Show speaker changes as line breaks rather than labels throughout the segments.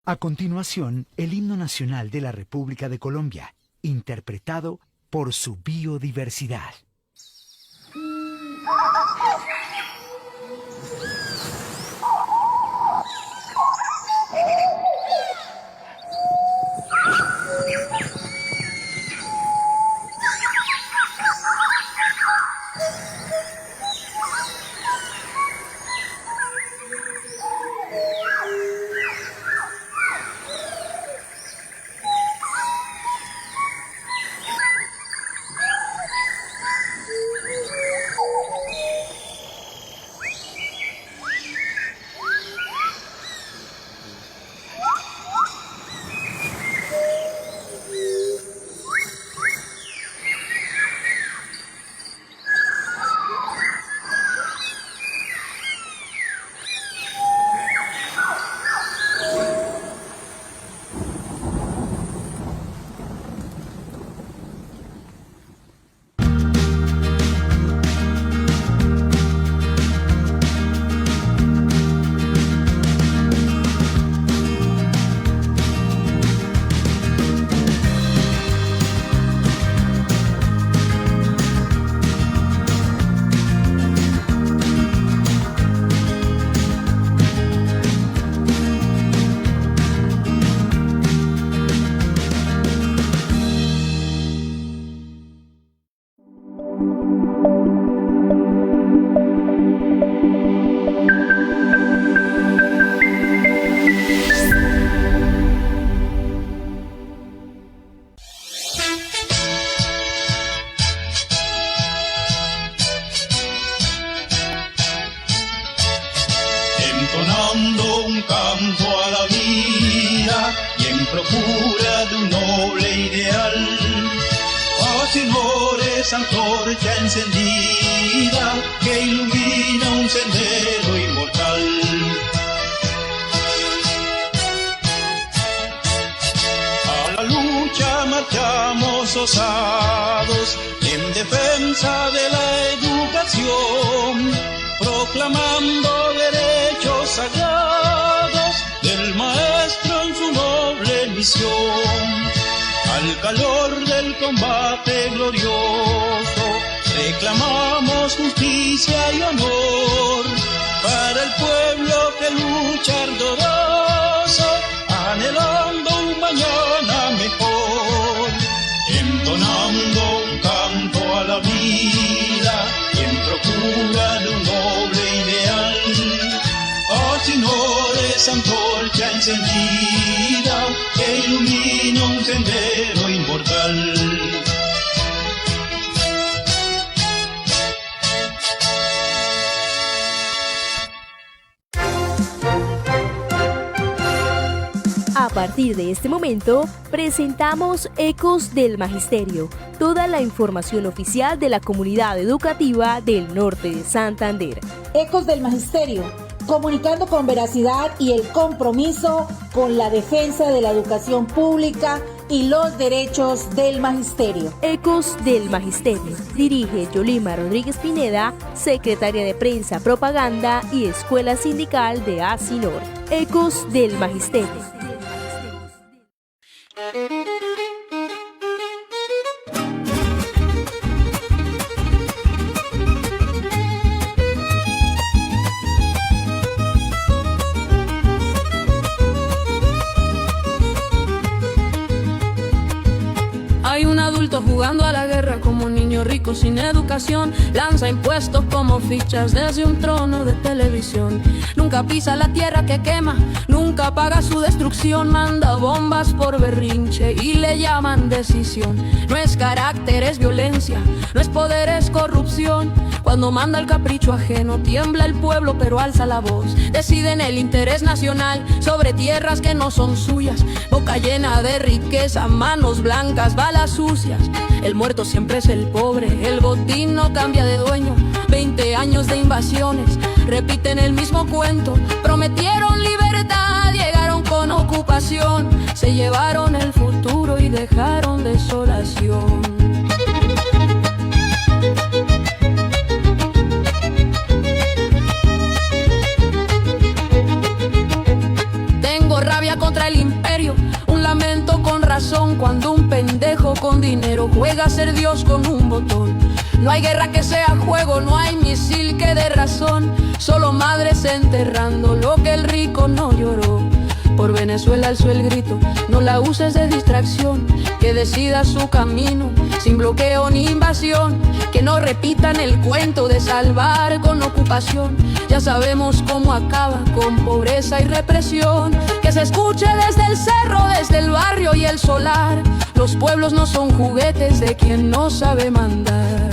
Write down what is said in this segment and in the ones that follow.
A continuación, el himno nacional de la República de Colombia, interpretado por su biodiversidad.
Entonando un canto a la vida y en procura de un noble ideal, oh señores, antorcha encendida que ilumina un sendero inmortal. A la lucha marchamos osados en defensa de la educación, proclamando derechos sagrados del maestro en su noble misión. Al calor del combate glorioso, reclamamos justicia y honor para el pueblo que lucha ardoroso, anhelando un mañana mejor. Entonando un canto a la vida y en procura de un noble ideal, oh señores, antorcha encendida que ilumina un sendero inmortal.
A partir de este momento, presentamos Ecos del Magisterio, toda la información oficial de la comunidad educativa del norte de Santander.
Ecos del Magisterio, comunicando con veracidad y el compromiso con la defensa de la educación pública y los derechos del magisterio.
Ecos del Magisterio. Dirige Yolima Rodríguez Pineda, secretaria de Prensa, Propaganda y Escuela Sindical de ASINOR. Ecos del Magisterio.
Hay un adulto jugando a la guerra como un niño rico sin educación. Lanza impuestos como fichas desde un trono de televisión. Nunca pisa la tierra que quema, nunca paga su destrucción. Manda bombas por berrinche y le llaman decisión. No es carácter, es violencia, no es poder, es corrupción. Cuando manda el capricho ajeno, tiembla el pueblo pero alza la voz. Deciden el interés nacional sobre tierras que no son suyas. Boca llena de riqueza, manos blancas, balas sucias. El muerto siempre es el pobre, el botín no cambia de dueño. 20 años de invasiones, repiten el mismo cuento. Prometieron libertad, llegaron con ocupación. Se llevaron el futuro y dejaron desolación. Tengo rabia contra el con dinero, juega a ser Dios con un botón. No hay guerra que sea juego, no hay misil que dé razón. Solo madres enterrando lo que el rico no lloró. Por Venezuela alzó el grito, no la uses de distracción, que decida su camino, sin bloqueo ni invasión, que no repitan el cuento de salvar con ocupación. Ya sabemos cómo acaba, con pobreza y represión, que se escuche desde el cerro, desde el barrio y el solar. Los pueblos no son juguetes de quien no sabe mandar.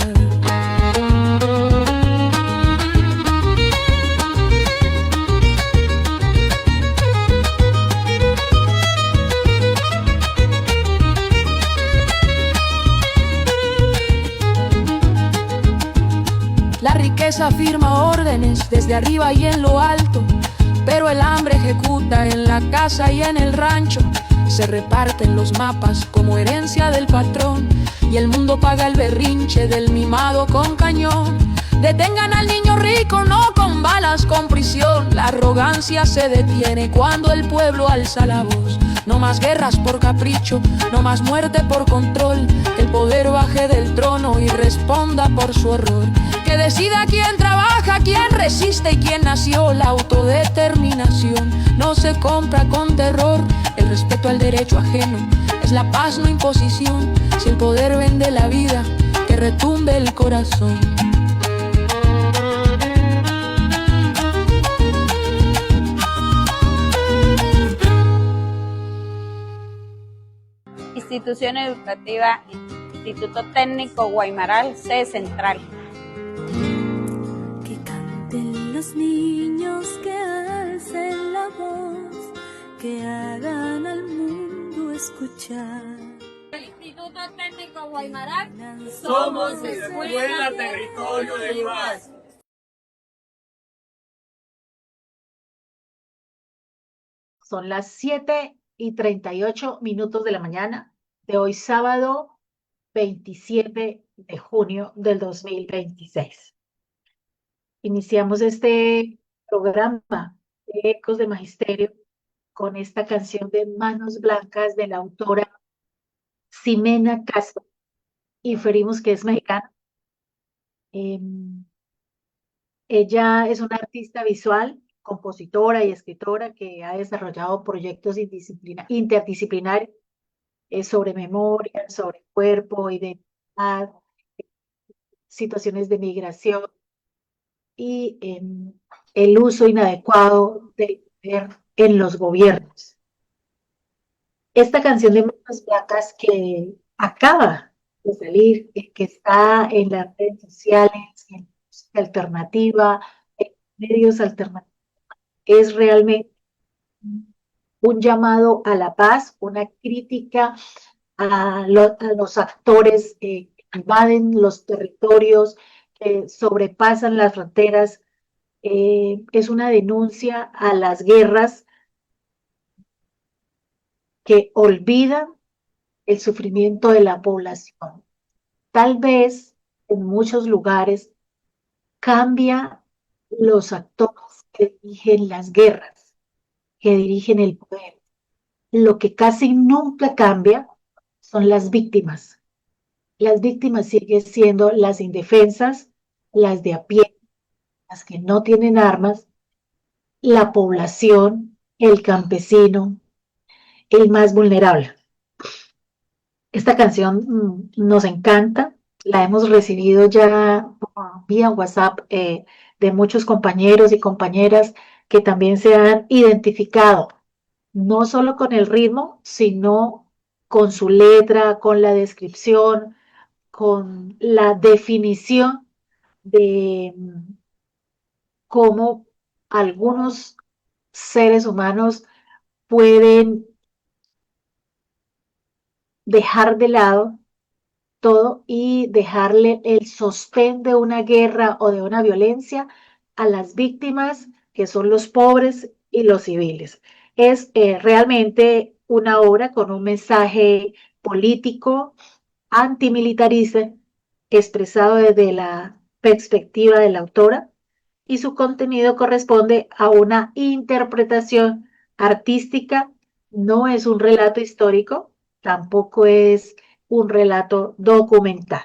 La riqueza firma órdenes desde arriba y en lo alto, pero el hambre ejecuta en la casa y en el rancho. Se reparten los mapas como herencia del patrón, y el mundo paga el berrinche del mimado con cañón. Detengan al niño rico, no con balas, con prisión. La arrogancia se detiene cuando el pueblo alza la voz. No más guerras por capricho, no más muerte por control. Que el poder baje del trono y responda por su horror. Que decida quién trabaja, quién resiste y quién nació. La autodeterminación no se compra con terror. El respeto al derecho ajeno es la paz, no imposición. Si el poder vende la vida, que retumbe el corazón.
Institución educativa, Instituto Técnico Guaymaral, sede central.
Que canten los niños, que alcen la voz, que hagan al mundo escuchar.
El Instituto Técnico Guaymaral,
somos Escuela Territorio de Paz.
Son las 7:38 de la mañana de hoy sábado 27 de junio del 2026. Iniciamos este programa de Ecos de Magisterio con esta canción de Manos Blancas de la autora Ximena Castro. Inferimos que es mexicana. Ella es una artista visual, compositora y escritora que ha desarrollado proyectos interdisciplinarios sobre memoria, sobre cuerpo, identidad, situaciones de migración y el uso inadecuado del poder en los gobiernos. Esta canción de Manos Blancas que acaba de salir, que está en las redes sociales, en música alternativa, en medios alternativos, es realmente un llamado a la paz, una crítica a los actores que invaden los territorios, que sobrepasan las fronteras. Es una denuncia a las guerras que olvidan el sufrimiento de la población. Tal vez en muchos lugares cambia los actores que dirigen las guerras, que dirigen el poder. Lo que casi nunca cambia son las víctimas. Las víctimas siguen siendo las indefensas, las de a pie, las que no tienen armas, la población, el campesino, el más vulnerable. Esta canción nos encanta, la hemos recibido ya vía WhatsApp de muchos compañeros y compañeras que también se han identificado, no solo con el ritmo, sino con su letra, con la descripción, con la definición de cómo algunos seres humanos pueden dejar de lado todo y dejarle el sostén de una guerra o de una violencia a las víctimas, que son los pobres y los civiles. Es realmente una obra con un mensaje político, antimilitarista, expresado desde la perspectiva de la autora, y su contenido corresponde a una interpretación artística, no es un relato histórico, tampoco es un relato documental.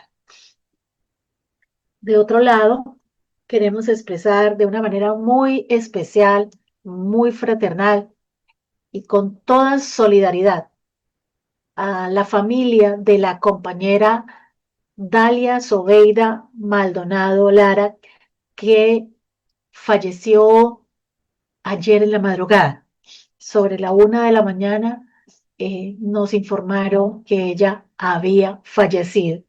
De otro lado, queremos expresar de una manera muy especial, muy fraternal y con toda solidaridad a la familia de la compañera Dalia Sobeida Maldonado Lara, que falleció ayer en la madrugada. Sobre la 1 de la mañana nos informaron que ella había fallecido.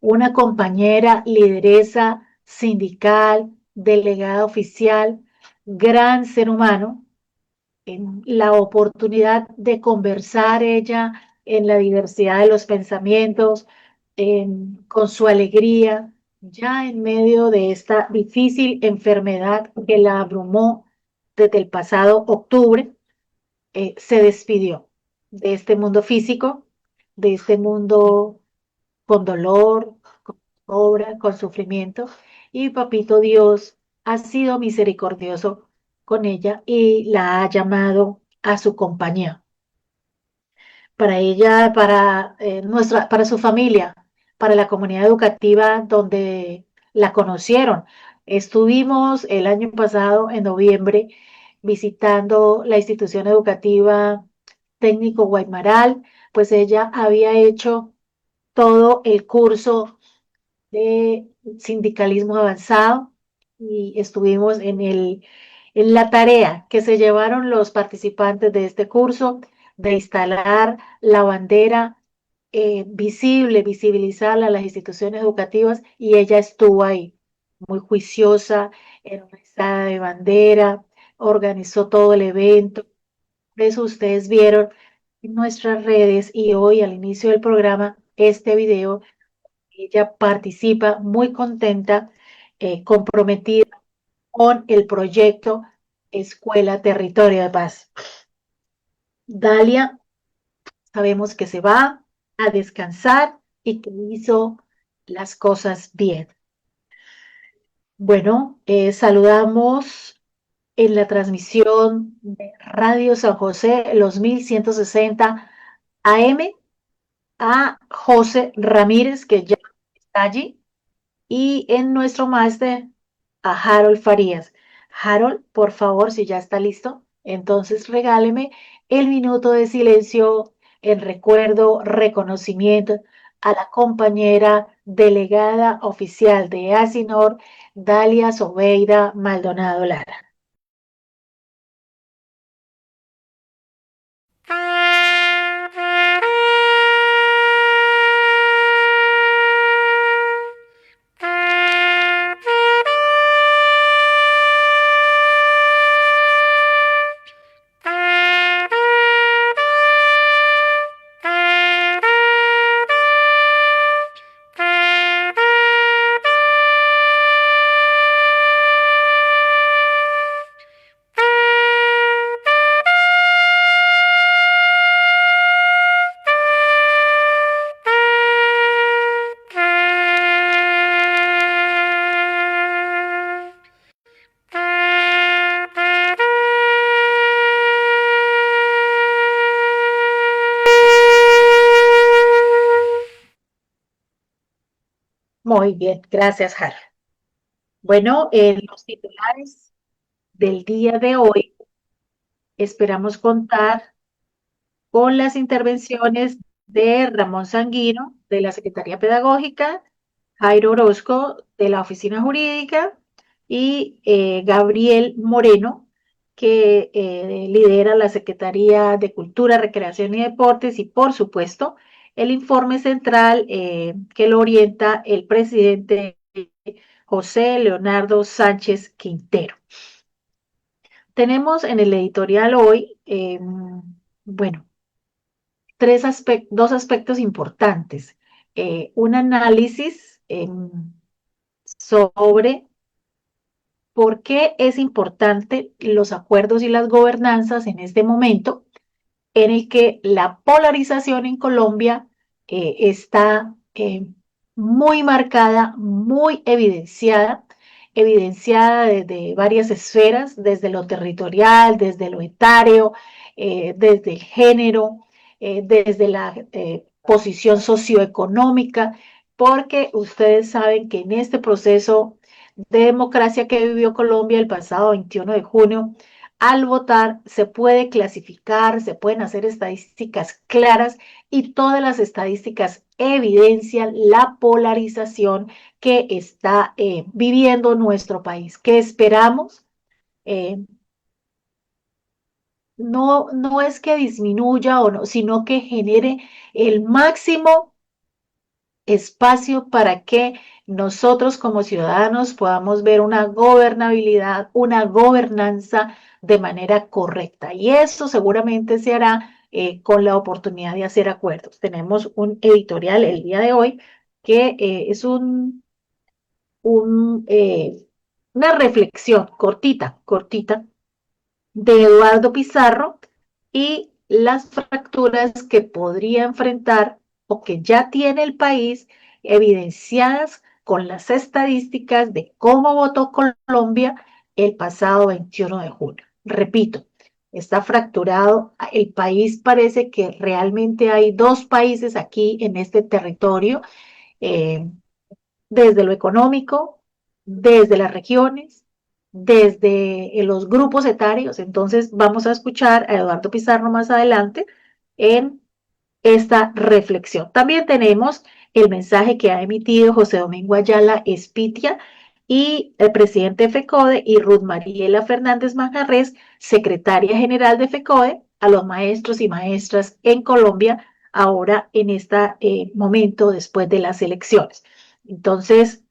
Una compañera, lideresa sindical, delegada oficial, gran ser humano, en la oportunidad de conversar ella en la diversidad de los pensamientos, con su alegría, ya en medio de esta difícil enfermedad que la abrumó desde el pasado octubre, se despidió de este mundo físico, de este mundo con dolor, con obra, con sufrimiento, y Papito Dios ha sido misericordioso con ella y la ha llamado a su compañía. Para ella, para su familia, para la comunidad educativa donde la conocieron. Estuvimos el año pasado, en noviembre, visitando la institución educativa Técnico Guaymaral, pues ella había hecho todo el curso de sindicalismo avanzado y estuvimos en la tarea que se llevaron los participantes de este curso de instalar la bandera visibilizarla a las instituciones educativas, y ella estuvo ahí, muy juiciosa, en una izada de bandera, organizó todo el evento. Por eso ustedes vieron en nuestras redes y hoy al inicio del programa este video. Ella participa muy contenta, comprometida con el proyecto Escuela Territorio de Paz. Dalia, sabemos que se va a descansar y que hizo las cosas bien. Bueno, saludamos en la transmisión de Radio San José, los 1160 AM, a José Ramírez, que ya está allí, y en nuestro máster a Harold Farías. Harold, por favor, si ya está listo, entonces regáleme el minuto de silencio en recuerdo, reconocimiento a la compañera delegada oficial de ASINOR, Dalia Sobeida Maldonado Lara. Muy bien, gracias, Harold. Bueno, los titulares del día de hoy, esperamos contar con las intervenciones de Ramón Sanguino, de la Secretaría Pedagógica, Jairo Orozco, de la Oficina Jurídica, y Gabriel Moreno, que lidera la Secretaría de Cultura, Recreación y Deportes, y por supuesto, el informe central que lo orienta el presidente José Leonardo Sánchez Quintero. Tenemos en el editorial hoy, bueno, dos aspectos importantes. Un análisis sobre por qué es importante los acuerdos y las gobernanzas en este momento en el que la polarización en Colombia está muy marcada, muy evidenciada desde varias esferas, desde lo territorial, desde lo etario, desde el género, desde la posición socioeconómica, porque ustedes saben que en este proceso de democracia que vivió Colombia el pasado 21 de junio, al votar se puede clasificar, se pueden hacer estadísticas claras y todas las estadísticas evidencian la polarización que está viviendo nuestro país. ¿Qué esperamos? No es que disminuya o no, sino que genere el máximo espacio para que nosotros como ciudadanos podamos ver una gobernabilidad, una gobernanza de manera correcta. Y eso seguramente se hará con la oportunidad de hacer acuerdos. Tenemos un editorial el día de hoy que es una reflexión cortita, de Eduardo Pizarro y las fracturas que podría enfrentar o que ya tiene el país evidenciadas con las estadísticas de cómo votó Colombia el pasado 21 de junio. Repito, está fracturado. El país parece que realmente hay dos países aquí en este territorio, eh, desde lo económico, desde las regiones, desde los grupos etarios. Entonces vamos a escuchar a Eduardo Pizarro más adelante en esta reflexión. También tenemos el mensaje que ha emitido José Domingo Ayala Espitia y el presidente de FECODE y Ruth Mariela Fernández Manjarres, secretaria general de FECODE, a los maestros y maestras en Colombia ahora en este momento después de las elecciones. Entonces,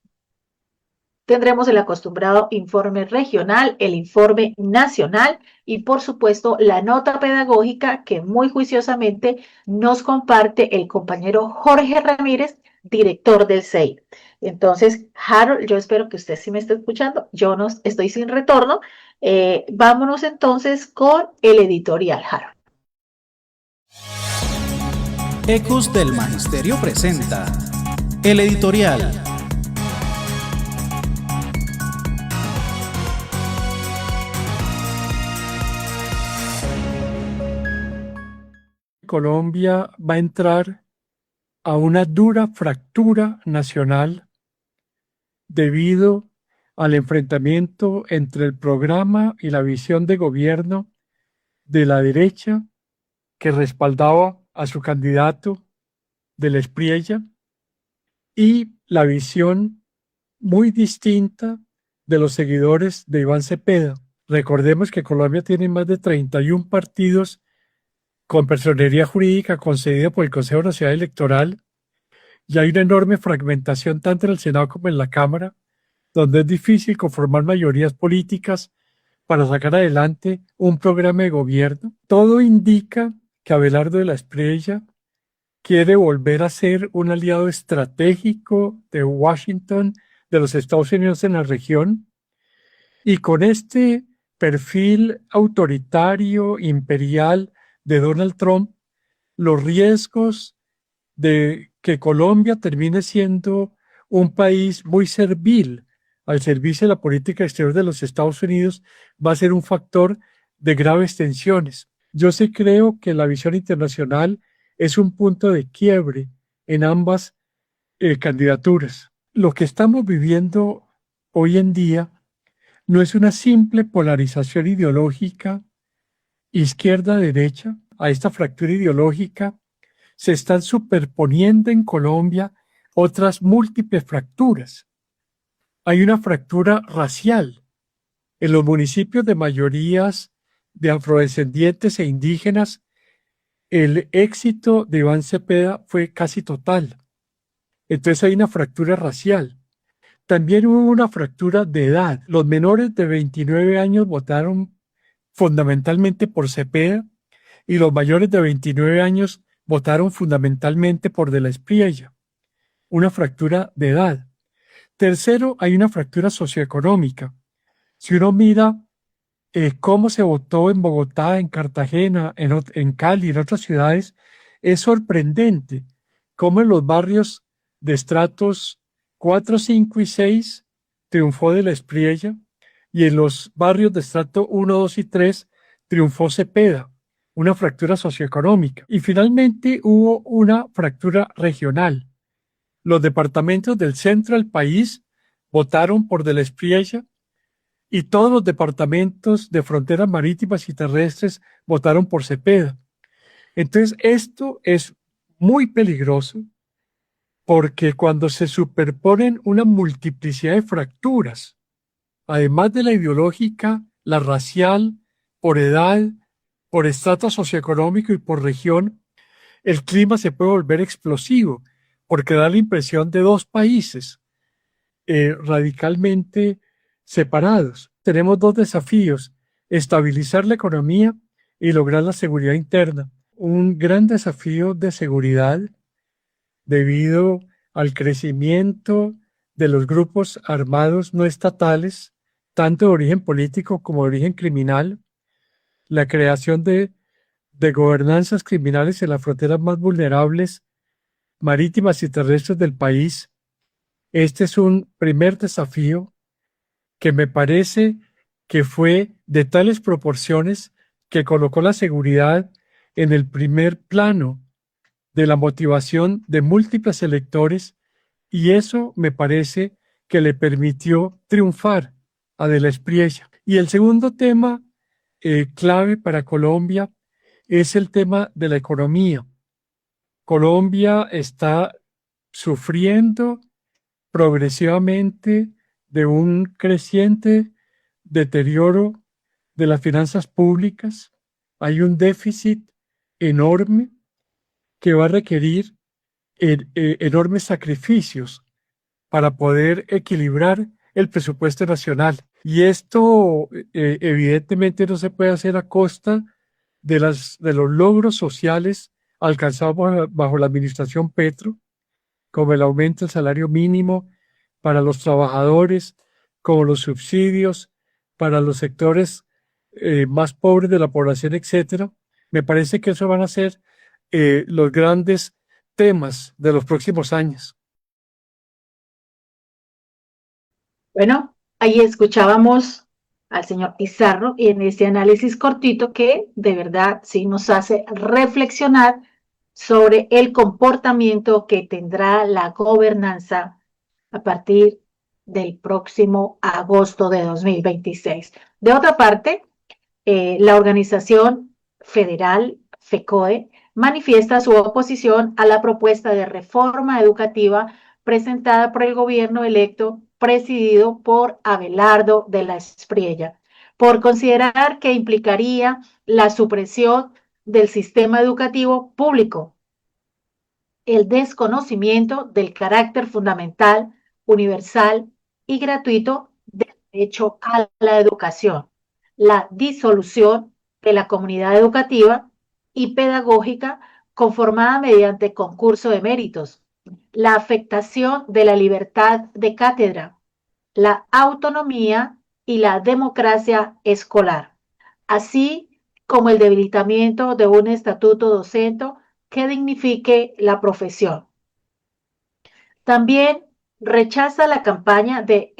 tendremos el acostumbrado informe regional, el informe nacional y, por supuesto, la nota pedagógica que muy juiciosamente nos comparte el compañero Jorge Ramírez, director del CEI. Entonces, Harold, yo espero que usted sí me esté escuchando. Yo no estoy sin retorno. Vámonos entonces con el editorial, Harold.
Ecos del Magisterio presenta el editorial.
Colombia va a entrar a una dura fractura nacional debido al enfrentamiento entre el programa y la visión de gobierno de la derecha que respaldaba a su candidato del Espriella y la visión muy distinta de los seguidores de Iván Cepeda. Recordemos que Colombia tiene más de 31 partidos con personería jurídica concedida por el Consejo Nacional Electoral, y hay una enorme fragmentación tanto en el Senado como en la Cámara, donde es difícil conformar mayorías políticas para sacar adelante un programa de gobierno. Todo indica que Abelardo de la Espriella quiere volver a ser un aliado estratégico de Washington, de los Estados Unidos en la región, y con este perfil autoritario, imperial de Donald Trump, los riesgos de que Colombia termine siendo un país muy servil al servicio de la política exterior de los Estados Unidos va a ser un factor de graves tensiones. Yo sí creo que la visión internacional es un punto de quiebre en ambas candidaturas. Lo que estamos viviendo hoy en día no es una simple polarización ideológica izquierda-derecha. A esta fractura ideológica se están superponiendo en Colombia otras múltiples fracturas. Hay una fractura racial. En los municipios de mayorías de afrodescendientes e indígenas, el éxito de Iván Cepeda fue casi total. Entonces hay una fractura racial. También hubo una fractura de edad. Los menores de 29 años votaron fundamentalmente por Cepeda y los mayores de 29 años votaron fundamentalmente por De la Espriella. Una fractura de edad. Tercero, hay una fractura socioeconómica. Si uno mira cómo se votó en Bogotá, en Cartagena, en Cali, en otras ciudades, es sorprendente cómo en los barrios de estratos 4, 5 y 6 triunfó De la Espriella y en los barrios de estrato 1, 2 y 3 triunfó Cepeda. una fractura socioeconómica. Y finalmente hubo una fractura regional. Los departamentos del centro del país votaron por Del Espriella y todos los departamentos de fronteras marítimas y terrestres votaron por Cepeda. Entonces, esto es muy peligroso porque cuando se superponen una multiplicidad de fracturas, además de la ideológica, la racial, por edad, por estrato socioeconómico y por región, el clima se puede volver explosivo porque da la impresión de dos países radicalmente separados. Tenemos dos desafíos: estabilizar la economía y lograr la seguridad interna. Un gran desafío de seguridad debido al crecimiento de los grupos armados no estatales, tanto de origen político como de origen criminal, la creación de gobernanzas criminales en las fronteras más vulnerables, marítimas y terrestres del país. Este es un primer desafío que me parece que fue de tales proporciones que colocó la seguridad en el primer plano de la motivación de múltiples electores, y eso me parece que le permitió triunfar a Del Espriella. Y el segundo tema clave para Colombia es el tema de la economía. Colombia está sufriendo progresivamente de un creciente deterioro de las finanzas públicas. Hay un déficit enorme que va a requerir enormes sacrificios para poder equilibrar el presupuesto nacional. Y esto evidentemente no se puede hacer a costa de los logros sociales alcanzados bajo la administración Petro, como el aumento del salario mínimo para los trabajadores, como los subsidios para los sectores más pobres de la población, etc. Me parece que eso van a ser los grandes temas de los próximos años.
Bueno, ahí escuchábamos al señor Pizarro y en este análisis cortito que de verdad sí nos hace reflexionar sobre el comportamiento que tendrá la gobernanza a partir del próximo agosto de 2026. De otra parte, la organización federal FECODE manifiesta su oposición a la propuesta de reforma educativa presentada por el gobierno electo presidido por Abelardo de la Espriella, por considerar que implicaría la supresión del sistema educativo público, el desconocimiento del carácter fundamental, universal y gratuito del derecho a la educación, la disolución de la comunidad educativa y pedagógica conformada mediante concurso de méritos, la afectación de la libertad de cátedra, la autonomía y la democracia escolar, así como el debilitamiento de un estatuto docente que dignifique la profesión. También rechaza la campaña de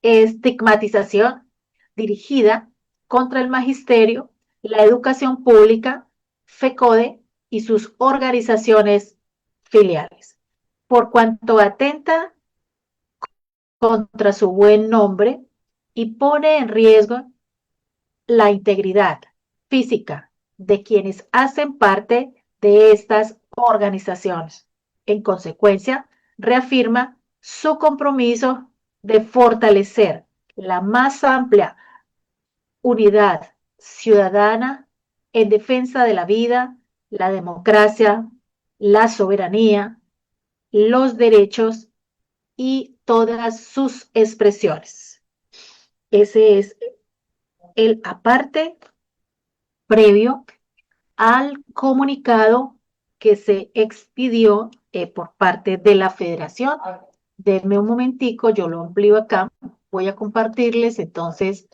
estigmatización dirigida contra el magisterio, la educación pública, FECODE y sus organizaciones filiales, por cuanto atenta contra su buen nombre y pone en riesgo la integridad física de quienes hacen parte de estas organizaciones. En consecuencia, reafirma su compromiso de fortalecer la más amplia unidad ciudadana en defensa de la vida, la democracia, la soberanía, los derechos y todas sus expresiones. Ese es el aparte previo al comunicado que se expidió por parte de la Federación. Denme un momentico, yo lo amplío acá, voy a compartirles entonces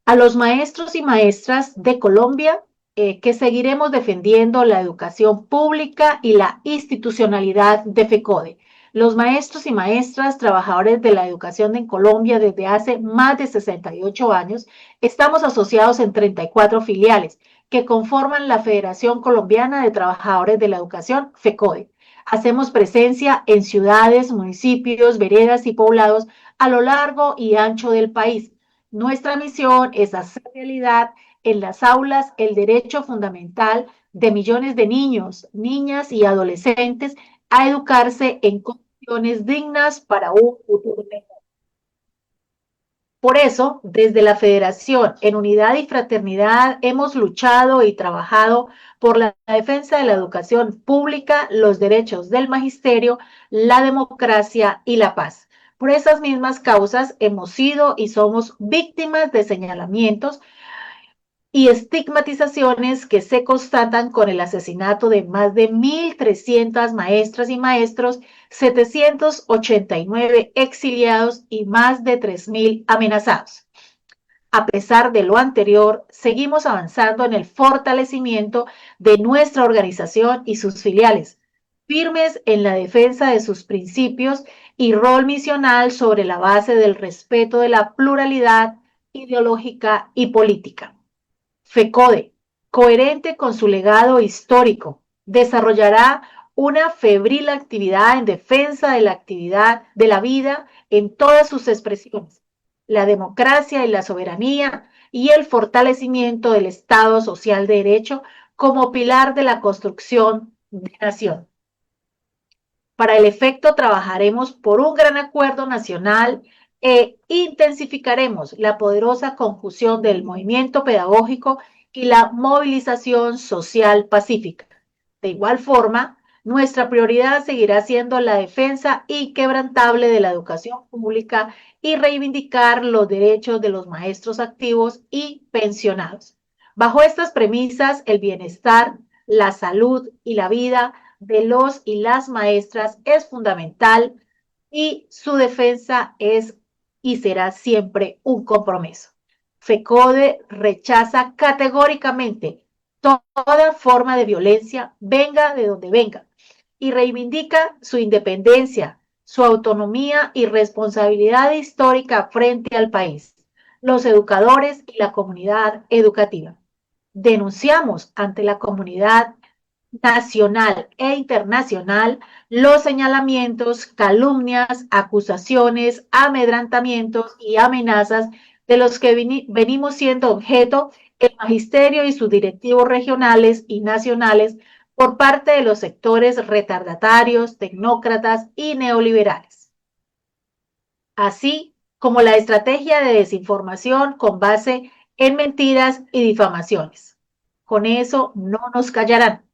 a los maestros y maestras de Colombia que seguiremos defendiendo la educación pública y la institucionalidad de FECODE. Los maestros y maestras, trabajadores de la educación en Colombia desde hace más de 68 años, estamos asociados en 34 filiales que conforman la Federación Colombiana de Trabajadores de la Educación, FECODE. Hacemos presencia en ciudades, municipios, veredas y poblados a lo largo y ancho del país. Nuestra misión es hacer realidad en las aulas el derecho fundamental de millones de niños, niñas y adolescentes a educarse en condiciones dignas para un futuro mejor. Por eso, desde la Federación, en unidad y fraternidad, hemos luchado y trabajado por la defensa de la educación pública, los derechos del magisterio, la democracia y la paz. Por esas mismas causas hemos sido y somos víctimas de señalamientos y estigmatizaciones que se constatan con el asesinato de más de 1.300 maestras y maestros, 789 exiliados y más de 3.000 amenazados. A pesar de lo anterior, seguimos avanzando en el fortalecimiento de nuestra organización y sus filiales, firmes en la defensa de sus principios y rol misional sobre la base del respeto de la pluralidad ideológica y política. FECODE, coherente con su legado histórico, desarrollará una febril actividad en defensa de la actividad de la vida en todas sus expresiones, la democracia y la soberanía y el fortalecimiento del Estado Social de Derecho como pilar de la construcción de nación. Para el efecto, trabajaremos por un gran acuerdo nacional e intensificaremos la poderosa conjunción del movimiento pedagógico y la movilización social pacífica. De igual forma, nuestra prioridad seguirá siendo la defensa inquebrantable de la educación pública y reivindicar los derechos de los maestros activos y pensionados. Bajo estas premisas, el bienestar, la salud y la vida de los y las maestras es fundamental y su defensa es y será siempre un compromiso. FECODE rechaza categóricamente toda forma de violencia, venga de donde venga, y reivindica su independencia, su autonomía y responsabilidad histórica frente al país, los educadores y la comunidad educativa. Denunciamos ante la comunidad nacional e internacional los señalamientos, calumnias, acusaciones, amedrentamientos y amenazas de los que venimos siendo objeto el magisterio y sus directivos regionales y nacionales por parte de los sectores retardatarios, tecnócratas y neoliberales, así como la estrategia de desinformación con base en mentiras y difamaciones. Con eso no nos callarán.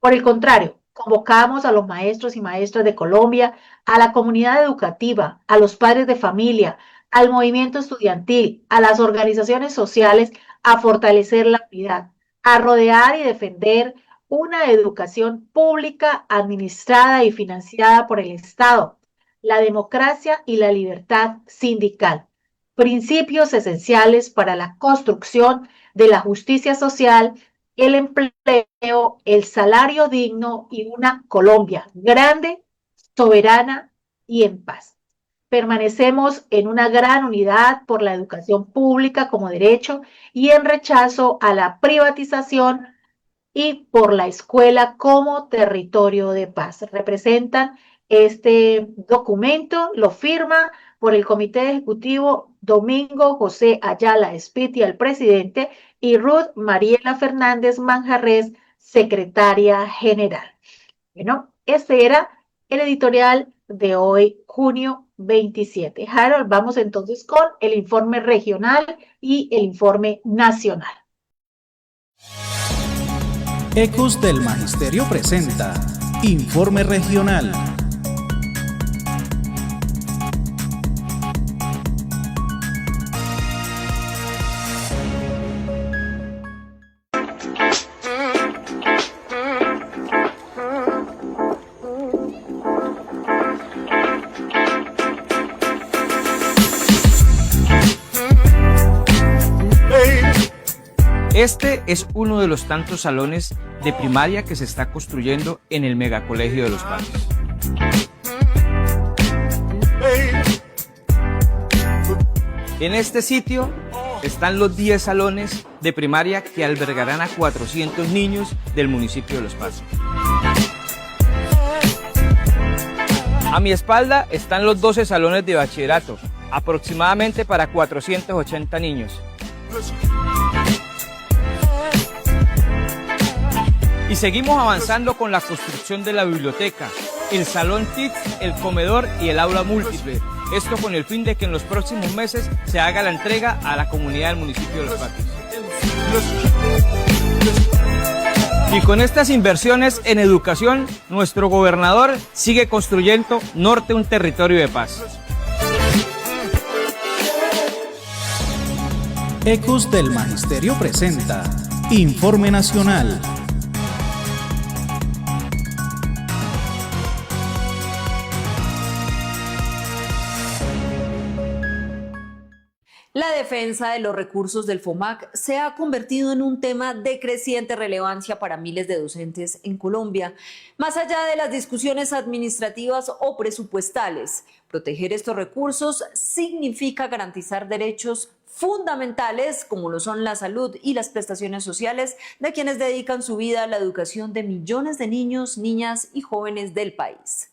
Por el contrario, convocamos a los maestros y maestras de Colombia, a la comunidad educativa, a los padres de familia, al movimiento estudiantil, a las organizaciones sociales a fortalecer la unidad, a rodear y defender una educación pública administrada y financiada por el Estado, la democracia y la libertad sindical, principios esenciales para la construcción de la justicia social, el empleo, el salario digno y una Colombia grande, soberana y en paz. Permanecemos en una gran unidad por la educación pública como derecho y en rechazo a la privatización y por la escuela como territorio de paz. Representan este documento, lo firma por el Comité Ejecutivo Domingo José Ayala Espitia, el presidente, y Ruth Mariela Fernández Manjarres, secretaria general. Bueno, este era el editorial de hoy, junio 27. Harold, vamos entonces con el informe regional y el informe nacional.
Ecos del Magisterio presenta Informe Regional.
Este es uno de los tantos salones de primaria que se está construyendo en el megacolegio de Los Patios. En este sitio están los 10 salones de primaria que albergarán a 400 niños del municipio de Los Pasos. A mi espalda están los 12 salones de bachillerato, aproximadamente para 480 niños. Y seguimos avanzando con la construcción de la biblioteca, el salón TIC, el comedor y el aula múltiple. Esto con el fin de que en los próximos meses se haga la entrega a la comunidad del municipio de Los Patos. Y con estas inversiones en educación, nuestro gobernador sigue construyendo Norte un territorio de paz.
Ecos del Magisterio presenta Informe Nacional.
La defensa de los recursos del FOMAC se ha convertido en un tema de creciente relevancia para miles de docentes en Colombia. Más allá de las discusiones administrativas o presupuestales, proteger estos recursos significa garantizar derechos fundamentales como lo son la salud y las prestaciones sociales de quienes dedican su vida a la educación de millones de niños, niñas y jóvenes del país.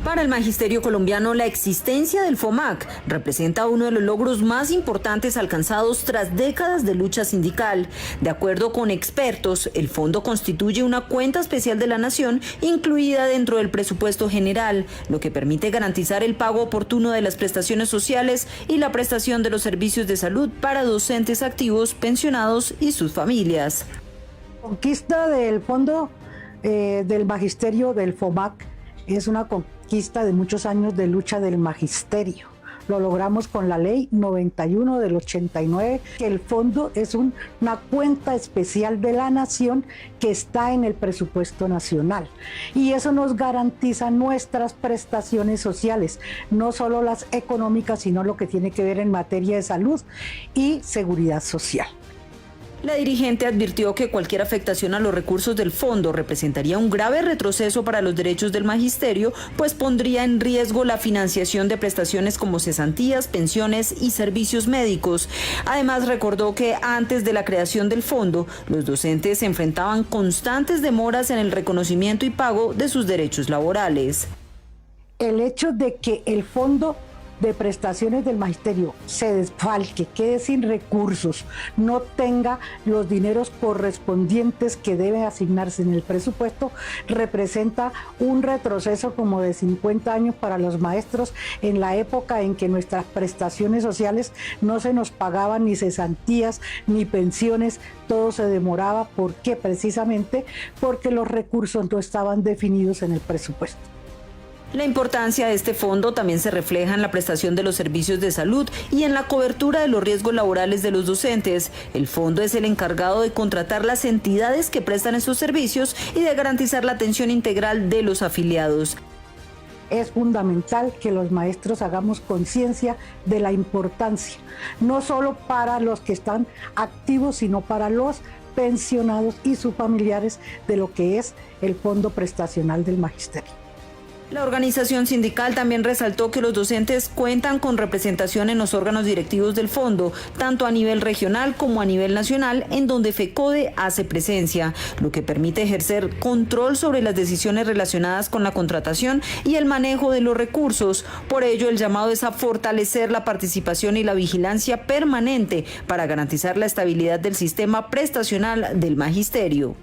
Para el magisterio colombiano, la existencia del FOMAC representa uno de los logros más importantes alcanzados tras décadas de lucha sindical. De acuerdo con expertos, el fondo constituye una cuenta especial de la nación incluida dentro del presupuesto general, lo que permite garantizar el pago oportuno de las prestaciones sociales y la prestación de los servicios de salud para docentes activos, pensionados y sus familias.
Conquista del fondo del magisterio del FOMAC es una conquista de muchos años de lucha del magisterio. Lo logramos con la ley 91 del 89, que el fondo es una cuenta especial de la nación que está en el presupuesto nacional. Y eso nos garantiza nuestras prestaciones sociales, no solo las económicas, sino lo que tiene que ver en materia de salud y seguridad social.
La dirigente advirtió que cualquier afectación a los recursos del fondo representaría un grave retroceso para los derechos del magisterio, pues pondría en riesgo la financiación de prestaciones como cesantías, pensiones y servicios médicos. Además, recordó que antes de la creación del fondo, los docentes se enfrentaban constantes demoras en el reconocimiento y pago de sus derechos laborales.
El hecho de que el fondo de prestaciones del magisterio se desfalque, quede sin recursos, no tenga los dineros correspondientes que deben asignarse en el presupuesto, representa un retroceso como de 50 años para los maestros en la época en que nuestras prestaciones sociales no se nos pagaban ni cesantías ni pensiones, todo se demoraba. ¿Por qué? Precisamente porque los recursos no estaban definidos en el presupuesto.
La importancia de este fondo también se refleja en la prestación de los servicios de salud y en la cobertura de los riesgos laborales de los docentes. El fondo es el encargado de contratar las entidades que prestan estos servicios y de garantizar la atención integral de los afiliados.
Es fundamental que los maestros hagamos conciencia de la importancia, no solo para los que están activos, sino para los pensionados y sus familiares de lo que es el fondo prestacional del magisterio.
La organización sindical también resaltó que los docentes cuentan con representación en los órganos directivos del fondo, tanto a nivel regional como a nivel nacional, en donde FECODE hace presencia, lo que permite ejercer control sobre las decisiones relacionadas con la contratación y el manejo de los recursos. Por ello, el llamado es a fortalecer la participación y la vigilancia permanente para garantizar la estabilidad del sistema prestacional del magisterio.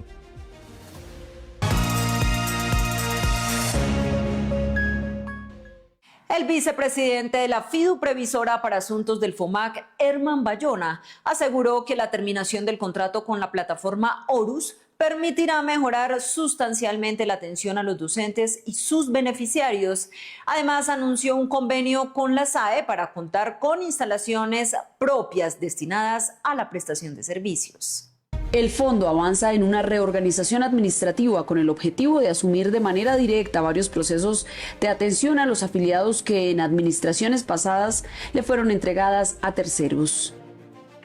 El vicepresidente de la FIDU Previsora para Asuntos del FOMAC, Herman Bayona, aseguró que la terminación del contrato con la plataforma Horus permitirá mejorar sustancialmente la atención a los docentes y sus beneficiarios. Además, anunció un convenio con la SAE para contar con instalaciones propias destinadas a la prestación de servicios.
El fondo avanza en una reorganización administrativa con el objetivo de asumir de manera directa varios procesos de atención a los afiliados que en administraciones pasadas le fueron entregadas a terceros.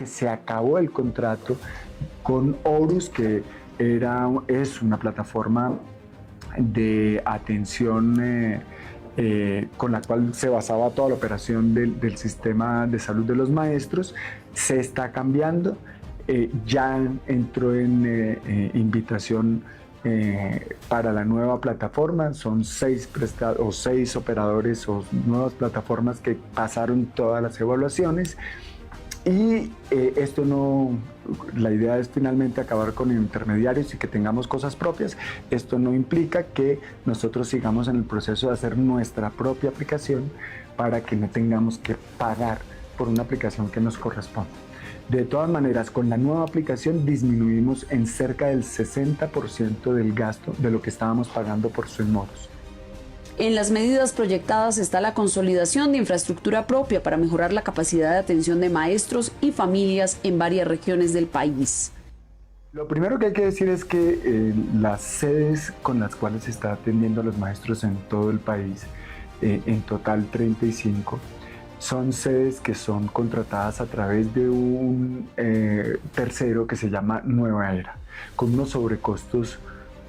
Se acabó el contrato con Horus, que es una plataforma de atención con la cual se basaba toda la operación del sistema de salud de los maestros, se está cambiando. Ya entró en invitación para la nueva plataforma. Son 6 operadores o nuevas plataformas que pasaron todas las evaluaciones. Y esto no, la idea es finalmente acabar con intermediarios y que tengamos cosas propias. Esto no implica que nosotros sigamos en el proceso de hacer nuestra propia aplicación para que no tengamos que pagar por una aplicación que nos corresponde. De todas maneras, con la nueva aplicación disminuimos en cerca del 60% del gasto de lo que estábamos pagando por SUEMODUS.
En las medidas proyectadas está la consolidación de infraestructura propia para mejorar la capacidad de atención de maestros y familias en varias regiones del país.
Lo primero que hay que decir es que las sedes con las cuales se está atendiendo a los maestros en todo el país, en total 35, son sedes que son contratadas a través de un tercero que se llama Nueva Era, con unos sobrecostos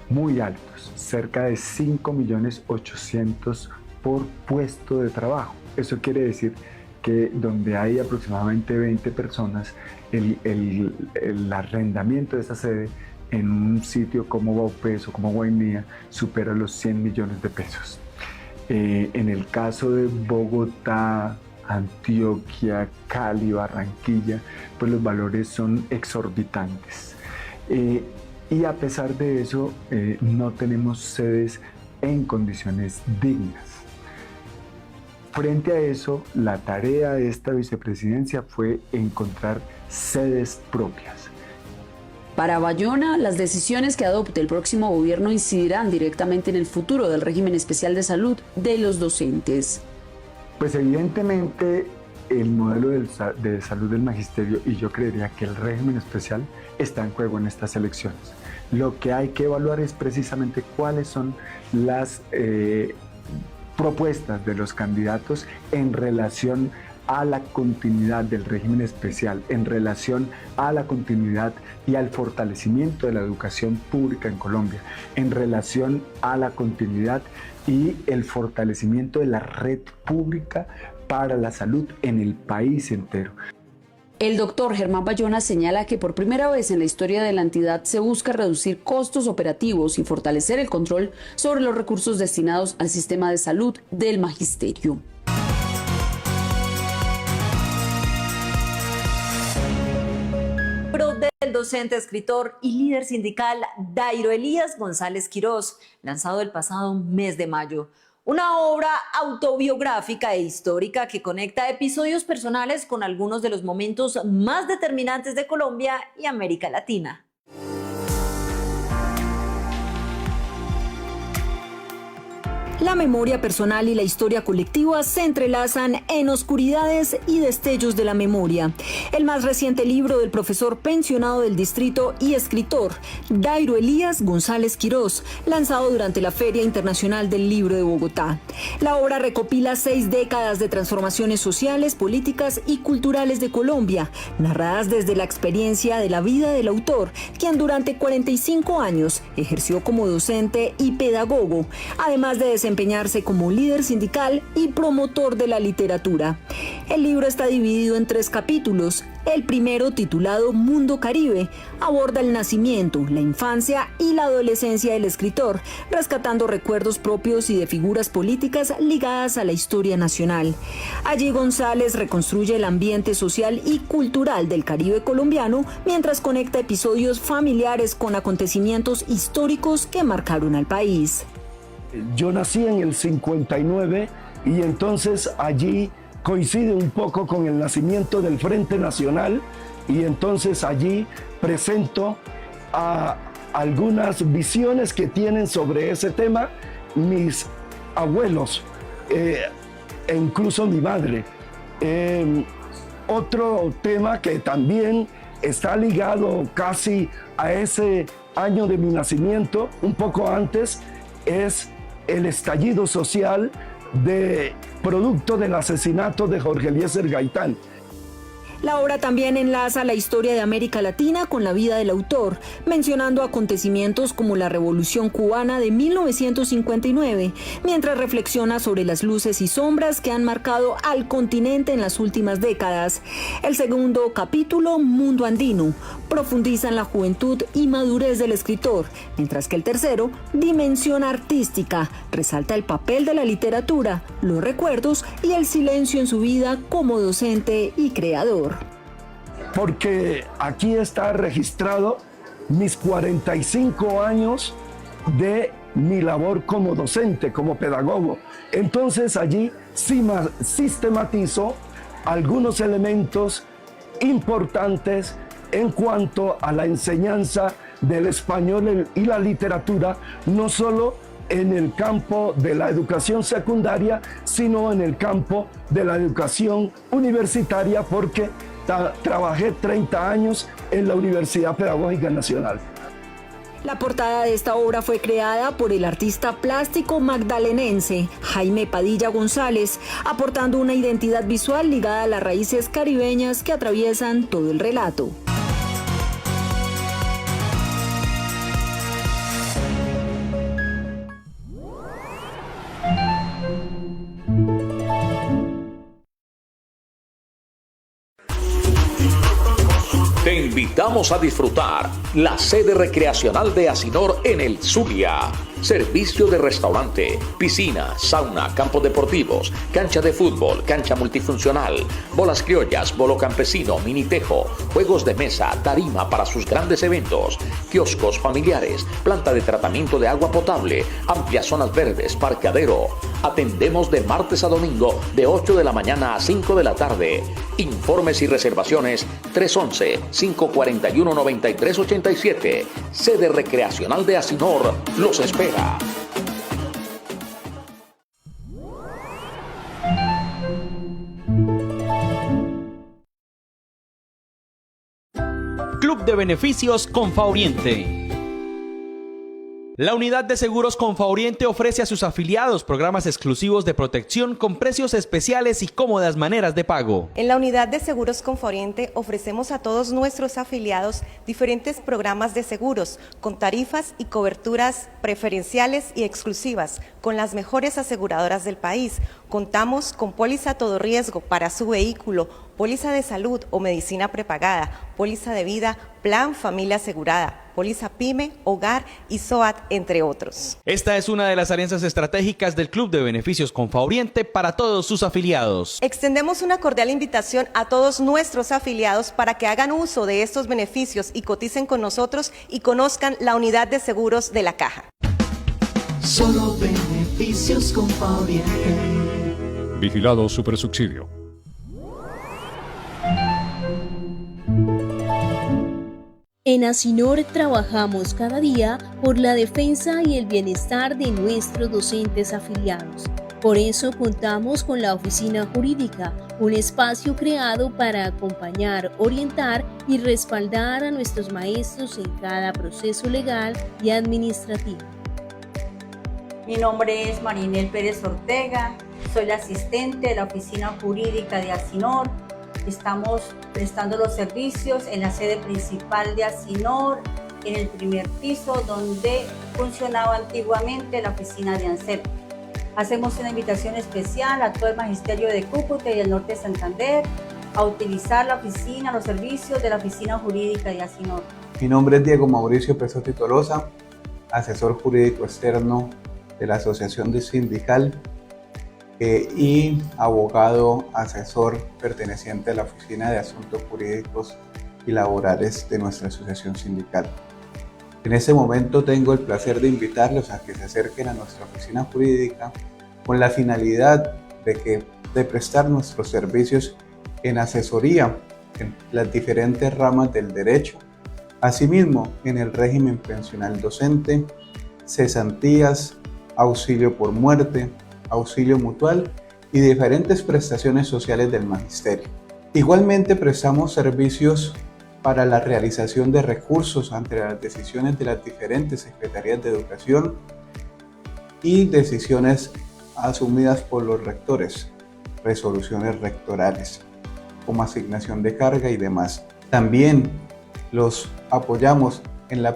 muy altos, cerca de 5.800.000 por puesto de trabajo. Eso quiere decir que donde hay aproximadamente 20 personas, el arrendamiento de esa sede en un sitio como Baupés o como Guainía supera los 100 millones de pesos. En el caso de Bogotá, Antioquia, Cali, Barranquilla, pues los valores son exorbitantes. Y a pesar de eso, no tenemos sedes en condiciones dignas. Frente a eso, la tarea de esta vicepresidencia fue encontrar sedes propias.
Para Bayona, las decisiones que adopte el próximo gobierno incidirán directamente en el futuro del régimen especial de salud de los docentes.
Pues evidentemente el modelo de salud del magisterio, y yo creería que el régimen especial, está en juego en estas elecciones. Lo que hay que evaluar es precisamente cuáles son las propuestas de los candidatos en relación a la continuidad del régimen especial, en relación a la continuidad y al fortalecimiento de la educación pública en Colombia, en relación a la continuidad y el fortalecimiento de la red pública para la salud en el país entero.
El doctor Germán Bayona señala que por primera vez en la historia de la entidad se busca reducir costos operativos y fortalecer el control sobre los recursos destinados al sistema de salud del magisterio.
Del docente, escritor y líder sindical Dairo Elías González Quirós, lanzado el pasado mes de mayo. Una obra autobiográfica e histórica que conecta episodios personales con algunos de los momentos más determinantes de Colombia y América Latina. La memoria personal y la historia colectiva se entrelazan en oscuridades y destellos de la memoria. El más reciente libro del profesor pensionado del distrito y escritor Dairo Elías González Quirós, lanzado durante la Feria Internacional del Libro de Bogotá. La obra recopila 6 décadas de transformaciones sociales, políticas y culturales de Colombia, narradas desde la experiencia de la vida del autor, quien durante 45 años ejerció como docente y pedagogo, además de desempeñarse como líder sindical y promotor de la literatura. El libro está dividido en 3 capítulos. El primero, titulado Mundo Caribe, aborda el nacimiento, la infancia y la adolescencia del escritor, rescatando recuerdos propios y de figuras políticas ligadas a la historia nacional. Allí González reconstruye el ambiente social y cultural del Caribe colombiano, mientras conecta episodios familiares con acontecimientos históricos que marcaron al país.
Yo nací en el 59 y entonces allí coincide un poco con el nacimiento del Frente Nacional, y entonces allí presento algunas visiones que tienen sobre ese tema mis abuelos e incluso mi madre. Otro tema que también está ligado casi a ese año de mi nacimiento, un poco antes, es el estallido social producto del asesinato de Jorge Eliezer Gaitán.
La obra también enlaza la historia de América Latina con la vida del autor, mencionando acontecimientos como la Revolución Cubana de 1959, mientras reflexiona sobre las luces y sombras que han marcado al continente en las últimas décadas. El segundo capítulo, Mundo Andino, profundiza en la juventud y madurez del escritor, mientras que el tercero, Dimensión Artística, resalta el papel de la literatura, los recuerdos y el silencio en su vida como docente y creador.
Porque aquí está registrado mis 45 años de mi labor como docente, como pedagogo. Entonces allí sistematizo algunos elementos importantes en cuanto a la enseñanza del español y la literatura, no solo en el campo de la educación secundaria, sino en el campo de la educación universitaria, porque trabajé 30 años en la Universidad Pedagógica Nacional.
La portada de esta obra fue creada por el artista plástico magdalenense Jaime Padilla González, aportando una identidad visual ligada a las raíces caribeñas que atraviesan todo el relato.
Te invitamos a disfrutar la sede recreacional de Asinor en el Zulia. Servicio de restaurante, piscina, sauna, campos deportivos, cancha de fútbol, cancha multifuncional, bolas criollas, bolo campesino, minitejo, juegos de mesa, tarima para sus grandes eventos, kioscos familiares, planta de tratamiento de agua potable, amplias zonas verdes, parqueadero. Atendemos de martes a domingo de 8 de la mañana a 5 de la tarde. Informes y reservaciones 311-541-9387. Sede recreacional de Asinor los espera.
Club de Beneficios Confaoriente. La unidad de seguros Confaoriente ofrece a sus afiliados programas exclusivos de protección con precios especiales y cómodas maneras de pago.
En la unidad de seguros Confaoriente ofrecemos a todos nuestros afiliados diferentes programas de seguros con tarifas y coberturas preferenciales y exclusivas con las mejores aseguradoras del país. Contamos con póliza todo riesgo para su vehículo, póliza de salud o medicina prepagada, póliza de vida, plan familia asegurada, póliza PYME, hogar y SOAT, entre otros.
Esta es una de las alianzas estratégicas del Club de Beneficios Confaoriente para todos sus afiliados.
Extendemos una cordial invitación a todos nuestros afiliados para que hagan uso de estos beneficios y coticen con nosotros y conozcan la unidad de seguros de la Caja.
Solo beneficios Confaoriente.
Vigilado Supersubsidio.
En Asinor trabajamos cada día por la defensa y el bienestar de nuestros docentes afiliados. Por eso contamos con la Oficina Jurídica, un espacio creado para acompañar, orientar y respaldar a nuestros maestros en cada proceso legal y administrativo.
Mi nombre es Marinel Pérez Ortega, soy la asistente de la Oficina Jurídica de Asinor. Estamos prestando los servicios en la sede principal de Asinor, en el primer piso donde funcionaba antiguamente la oficina de ANSEP. Hacemos una invitación especial a todo el magisterio de Cúcuta y el norte de Santander a utilizar la oficina, los servicios de la Oficina Jurídica de Asinor.
Mi nombre es Diego Mauricio Pesotti Tolosa, asesor jurídico externo de la Asociación de Sindical y abogado asesor perteneciente a la Oficina de Asuntos Jurídicos y Laborales de nuestra asociación sindical. En este momento tengo el placer de invitarlos a que se acerquen a nuestra oficina jurídica con la finalidad de prestar nuestros servicios en asesoría en las diferentes ramas del derecho, asimismo en el régimen pensional docente, cesantías, auxilio por muerte, auxilio mutual y diferentes prestaciones sociales del magisterio. Igualmente prestamos servicios para la realización de recursos ante las decisiones de las diferentes secretarías de educación y decisiones asumidas por los rectores, resoluciones rectorales. como asignación de carga y demás. También los apoyamos en la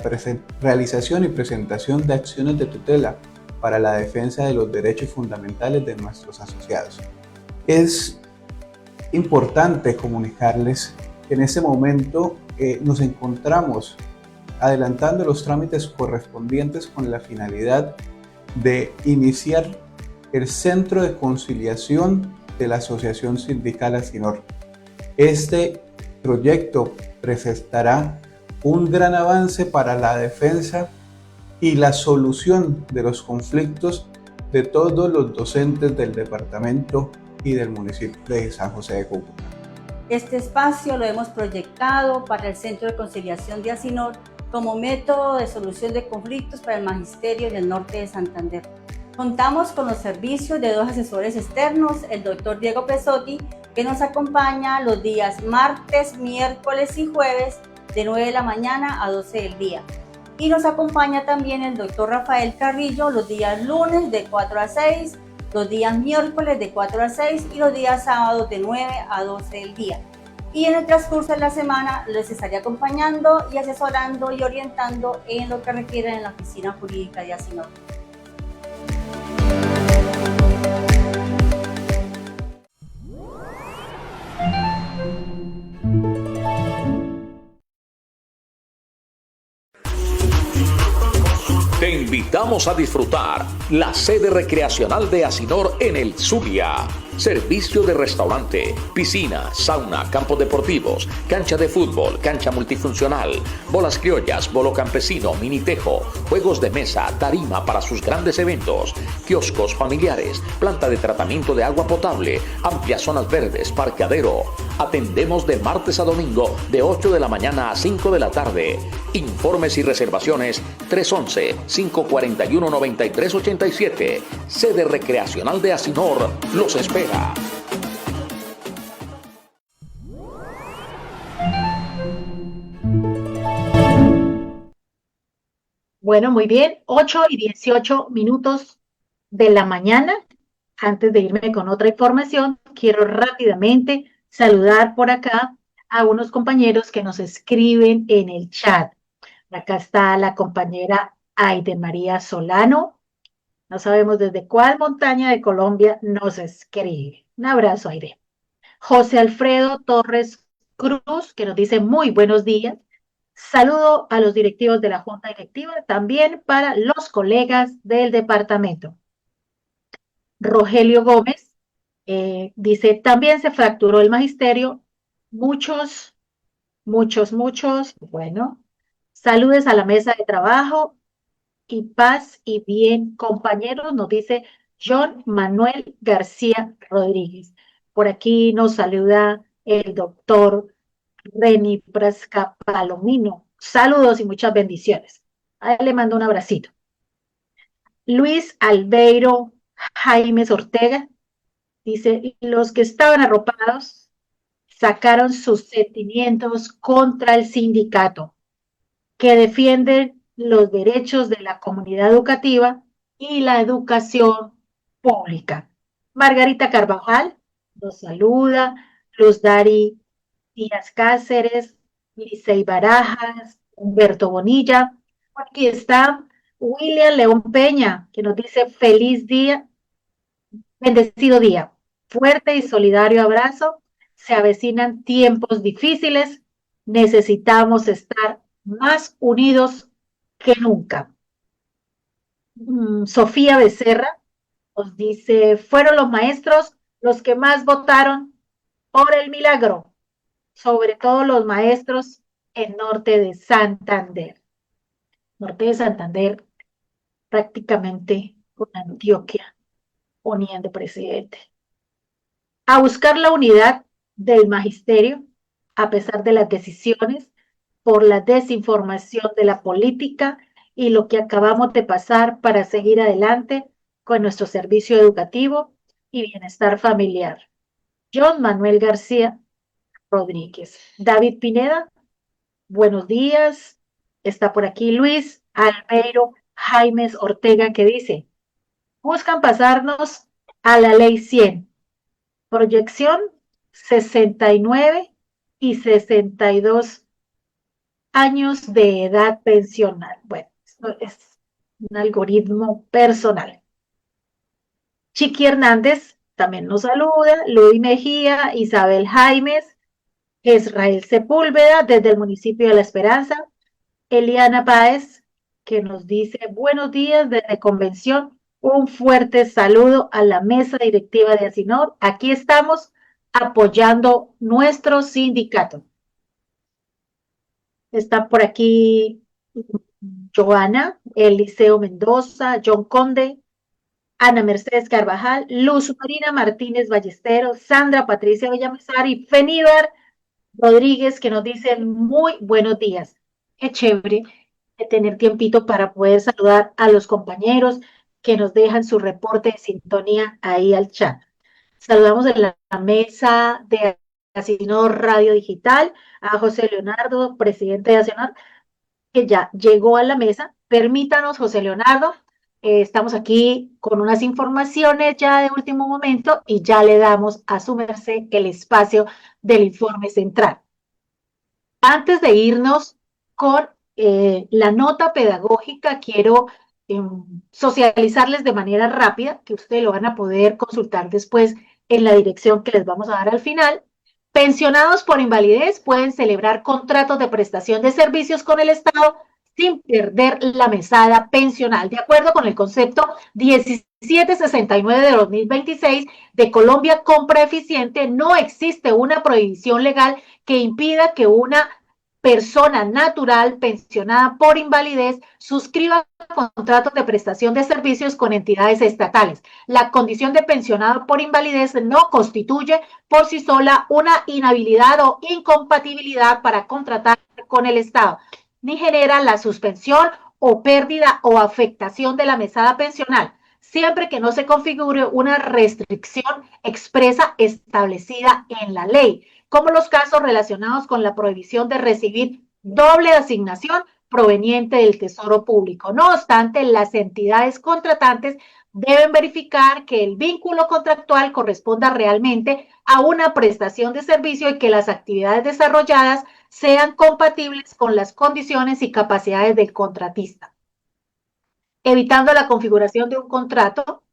realización y presentación de acciones de tutela para la defensa de los derechos fundamentales de nuestros asociados. Es importante comunicarles que en este momento nos encontramos adelantando los trámites correspondientes con la finalidad de iniciar el Centro de Conciliación de la Asociación Sindical Asinor. Este proyecto presentará un gran avance para la defensa y la solución de los conflictos de todos los docentes del departamento y del municipio de San José de Cúcuta.
Este espacio lo hemos proyectado para el Centro de Conciliación de Asinor como método de solución de conflictos para el magisterio en el norte de Santander. Contamos con los servicios de 2 asesores externos, el doctor Diego Pesotti, que nos acompaña los días martes, miércoles y jueves de 9 de la mañana a 12 del día. Y nos acompaña también el doctor Rafael Carrillo los días lunes de 4 a 6, los días miércoles de 4 a 6 y los días sábados de 9 a 12 del día. Y en el transcurso de la semana les estaré acompañando y asesorando y orientando en lo que requieran en la oficina jurídica de Asinor.
Te invitamos a disfrutar la sede recreacional de Asinor en el Zulia. Servicio de restaurante, piscina, sauna, campos deportivos, cancha de fútbol, cancha multifuncional, bolas criollas, bolo campesino, minitejo, juegos de mesa, tarima para sus grandes eventos, kioscos familiares, planta de tratamiento de agua potable, amplias zonas verdes, parqueadero. Atendemos de martes a domingo de 8 de la mañana a 5 de la tarde. Informes y reservaciones 311-541-9387. Sede recreacional de Asinor los espera.
Bueno, muy bien, 8:18 de la mañana. Antes de irme con otra información, quiero rápidamente saludar por acá a unos compañeros que nos escriben en el chat. Acá está la compañera Aide María Solano. No sabemos desde cuál montaña de Colombia nos escribe. Un abrazo, Aide. José Alfredo Torres Cruz, que nos dice muy buenos días. Saludo a los directivos de la Junta Directiva, también para los colegas del departamento. Rogelio Gómez dice, también se fracturó el magisterio. Muchos. Bueno, saludes a la mesa de trabajo y paz y bien, compañeros, nos dice John Manuel García Rodríguez. Por aquí nos saluda el doctor Reni Prasca Palomino. Saludos y muchas bendiciones. A él le mando un abracito. Luis Albeiro Jaimes Ortega dice, los que estaban arropados sacaron sus sentimientos contra el sindicato que defiende los derechos de la comunidad educativa y la educación pública. Margarita Carvajal nos saluda, Luz Dari Díaz Cáceres, Licey Barajas, Humberto Bonilla. Aquí está William León Peña, que nos dice feliz día, bendecido día, fuerte y solidario abrazo. Se avecinan tiempos difíciles, necesitamos estar más unidos que nunca. Sofía Becerra nos dice, fueron los maestros los que más votaron por el milagro, sobre todo los maestros en norte de Santander. Norte de Santander, prácticamente con Antioquia, ponían de presidente. A buscar la unidad del magisterio, a pesar de las decisiones, por la desinformación de la política y lo que acabamos de pasar para seguir adelante con nuestro servicio educativo y bienestar familiar. John Manuel García Rodríguez. David Pineda, buenos días. Está por aquí Luis Albeiro Jaimes Ortega, que dice, buscan pasarnos a la ley 100. Proyección 69 y 62 años de edad pensional. Bueno, esto es un algoritmo personal. Chiqui Hernández también nos saluda, Luis Mejía, Isabel Jaimes, Israel Sepúlveda desde el municipio de La Esperanza, Eliana Páez, que nos dice buenos días desde Convención, un fuerte saludo a la mesa directiva de Asinor. Aquí estamos apoyando nuestro sindicato. Está por aquí Joana, Eliseo Mendoza, John Conde, Ana Mercedes Carvajal, Luz Marina Martínez Ballesteros, Sandra Patricia Villamizar y Feníbar Rodríguez, que nos dicen muy buenos días. Qué chévere de tener tiempito para poder saludar a los compañeros que nos dejan su reporte de sintonía ahí al chat. Saludamos en la mesa de Asinor Radio Digital a José Leonardo, presidente de Asinor, que ya llegó a la mesa. Permítanos, José Leonardo, estamos aquí con unas informaciones ya de último momento y ya le damos a su merced el espacio del informe central. Antes de irnos con la nota pedagógica, quiero socializarles de manera rápida, que ustedes lo van a poder consultar después en la dirección que les vamos a dar al final. Pensionados por invalidez pueden celebrar contratos de prestación de servicios con el Estado sin perder la mesada pensional, de acuerdo con el concepto 1769 de 2026 de Colombia Compra Eficiente. No existe una prohibición legal que impida que una persona natural pensionada por invalidez suscriba contratos de prestación de servicios con entidades estatales. La condición de pensionado por invalidez no constituye por sí sola una inhabilidad o incompatibilidad para contratar con el Estado, ni genera la suspensión o pérdida o afectación de la mesada pensional, siempre que no se configure una restricción expresa establecida en la ley, como los casos relacionados con la prohibición de recibir doble asignación proveniente del Tesoro Público. No obstante, las entidades contratantes deben verificar que el vínculo contractual corresponda realmente a una prestación de servicio y que las actividades desarrolladas sean compatibles con las condiciones y capacidades del contratista, evitando la configuración de un contrato,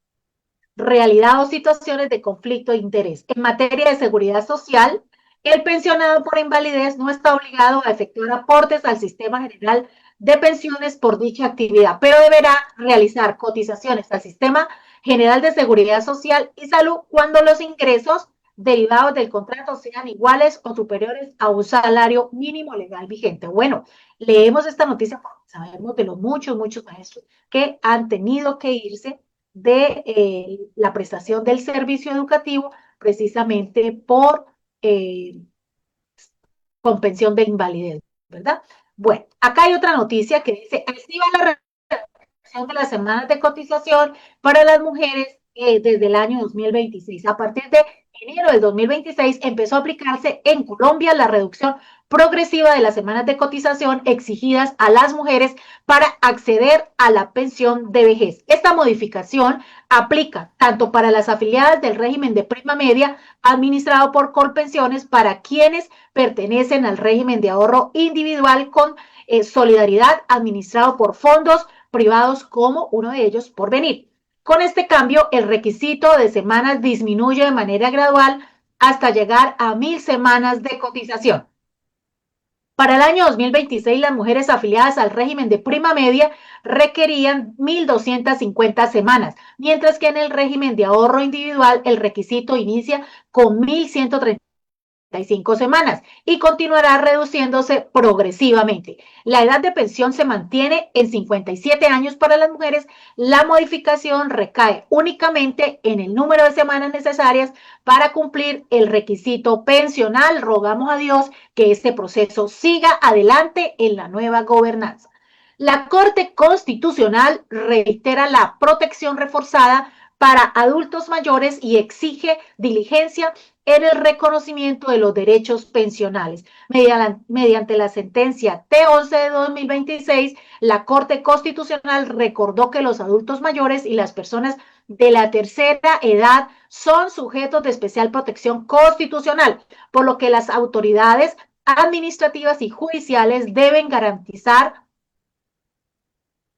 realidad o situaciones de conflicto de interés. En materia de seguridad social, el pensionado por invalidez no está obligado a efectuar aportes al sistema general de pensiones por dicha actividad, pero deberá realizar cotizaciones al sistema general de seguridad social y salud cuando los ingresos derivados del contrato sean iguales o superiores a un salario mínimo legal vigente. Bueno, leemos esta noticia porque sabemos de los muchos maestros que han tenido que irse de la prestación del servicio educativo precisamente por con pensión de invalidez, ¿verdad? Bueno, acá hay otra noticia que dice, activa la reducción de las semanas de cotización para las mujeres desde el año 2026. A partir de enero del 2026 empezó a aplicarse en Colombia la reducción progresiva de las semanas de cotización exigidas a las mujeres para acceder a la pensión de vejez. Esta modificación aplica tanto para las afiliadas del régimen de prima media administrado por Colpensiones para quienes pertenecen al régimen de ahorro individual con solidaridad administrado por fondos privados como uno de ellos Porvenir. Con este cambio, el requisito de semanas disminuye de manera gradual hasta llegar a 1.000 semanas de cotización. Para el año 2026, las mujeres afiliadas al régimen de prima media requerían 1.250 semanas, mientras que en el régimen de ahorro individual el requisito inicia con 1.135 semanas y continuará reduciéndose progresivamente. La edad de pensión se mantiene en 57 años para las mujeres. La modificación recae únicamente en el número de semanas necesarias para cumplir el requisito pensional. Rogamos a Dios que este proceso siga adelante en la nueva gobernanza. La Corte Constitucional reitera la protección reforzada para adultos mayores y exige diligencia en el reconocimiento de los derechos pensionales. Mediante la sentencia T11 de 2026, la Corte Constitucional recordó que los adultos mayores y las personas de la tercera edad son sujetos de especial protección constitucional, por lo que las autoridades administrativas y judiciales deben garantizar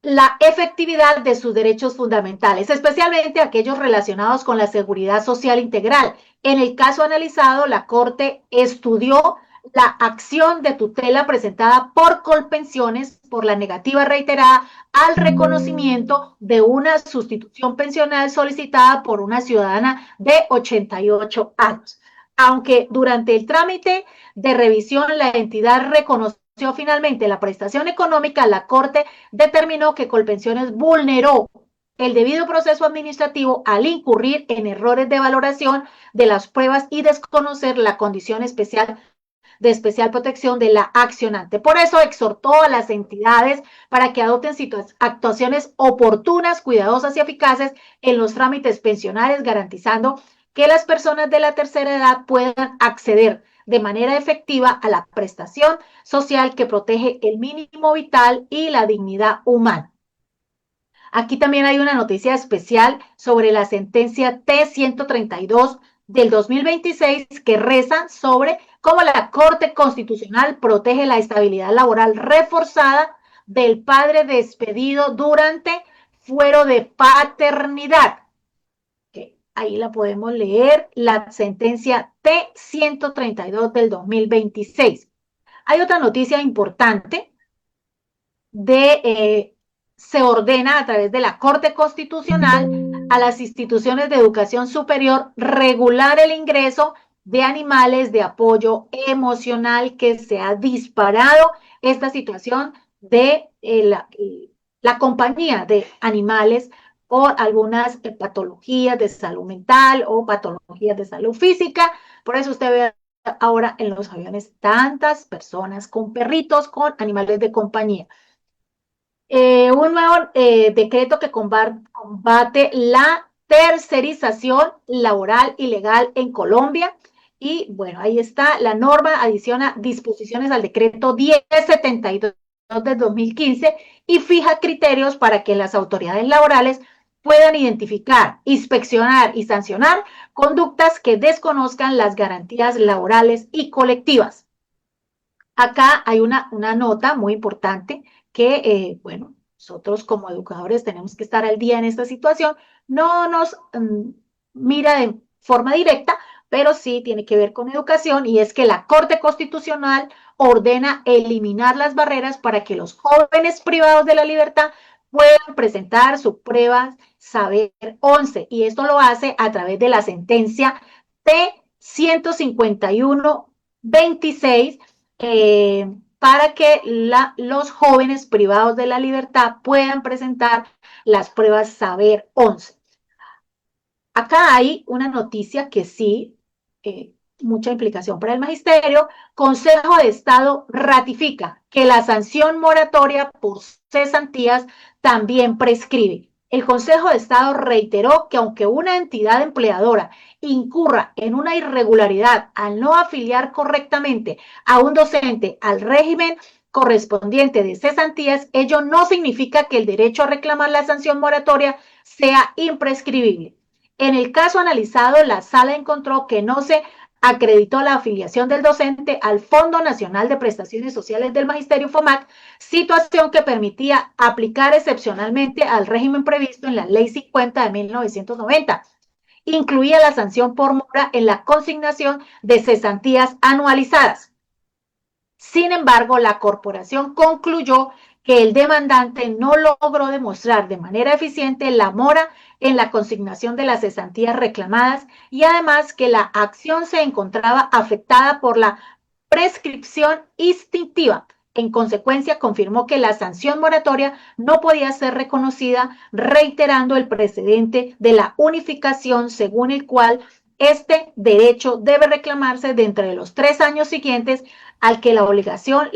la efectividad de sus derechos fundamentales, especialmente aquellos relacionados con la seguridad social integral. En el caso analizado, la Corte estudió la acción de tutela presentada por Colpensiones por la negativa reiterada al reconocimiento de una sustitución pensional solicitada por una ciudadana de 88 años. Aunque durante el trámite de revisión la entidad reconoció finalmente la prestación económica, la Corte determinó que Colpensiones vulneró el debido proceso administrativo al incurrir en errores de valoración de las pruebas y desconocer la condición especial de especial protección de la accionante. Por eso exhortó a las entidades para que adopten actuaciones oportunas, cuidadosas y eficaces en los trámites pensionales, garantizando que las personas de la tercera edad puedan acceder de manera efectiva a la prestación social que protege el mínimo vital y la dignidad humana. Aquí también hay una noticia especial sobre la sentencia T-132 del 2026 que reza sobre cómo la Corte Constitucional protege la estabilidad laboral reforzada del padre despedido durante fuero de paternidad. Ahí la podemos leer, la sentencia T-132 del 2026. Hay otra noticia importante se ordena a través de la Corte Constitucional a las instituciones de educación superior regular el ingreso de animales de apoyo emocional, que se ha disparado esta situación de la compañía de animales por algunas patologías de salud mental o patologías de salud física. Por eso usted ve ahora en los aviones tantas personas con perritos, con animales de compañía. Un nuevo decreto que combate la tercerización laboral ilegal en Colombia. Y bueno, ahí está, la norma adiciona disposiciones al decreto 1072 del 2015 y fija criterios para que las autoridades laborales puedan identificar, inspeccionar y sancionar conductas que desconozcan las garantías laborales y colectivas. Acá hay una nota muy importante que, bueno, nosotros como educadores tenemos que estar al día en esta situación. No nos mira de forma directa, pero sí tiene que ver con educación, y es que la Corte Constitucional ordena eliminar las barreras para que los jóvenes privados de la libertad puedan presentar su prueba Saber 11, y esto lo hace a través de la sentencia T-151-26, para que los jóvenes privados de la libertad puedan presentar las pruebas Saber 11. Acá hay una noticia que sí, mucha implicación para el magisterio. Consejo de Estado ratifica que la sanción moratoria por cesantías también prescribe. El Consejo de Estado reiteró que aunque una entidad empleadora incurra en una irregularidad al no afiliar correctamente a un docente al régimen correspondiente de cesantías, ello no significa que el derecho a reclamar la sanción moratoria sea imprescribible. En el caso analizado, la sala encontró que no se acreditó la afiliación del docente al Fondo Nacional de Prestaciones Sociales del Magisterio FOMAC, situación que permitía aplicar excepcionalmente al régimen previsto en la Ley 50 de 1990. Incluía la sanción por mora en la consignación de cesantías anualizadas. Sin embargo, la corporación concluyó que el demandante no logró demostrar de manera eficiente la mora en la consignación de las cesantías reclamadas, y además que la acción se encontraba afectada por la prescripción instintiva. En consecuencia, confirmó que la sanción moratoria no podía ser reconocida, reiterando el precedente de la unificación según el cual este derecho debe reclamarse dentro de los 3 años siguientes al que la obligación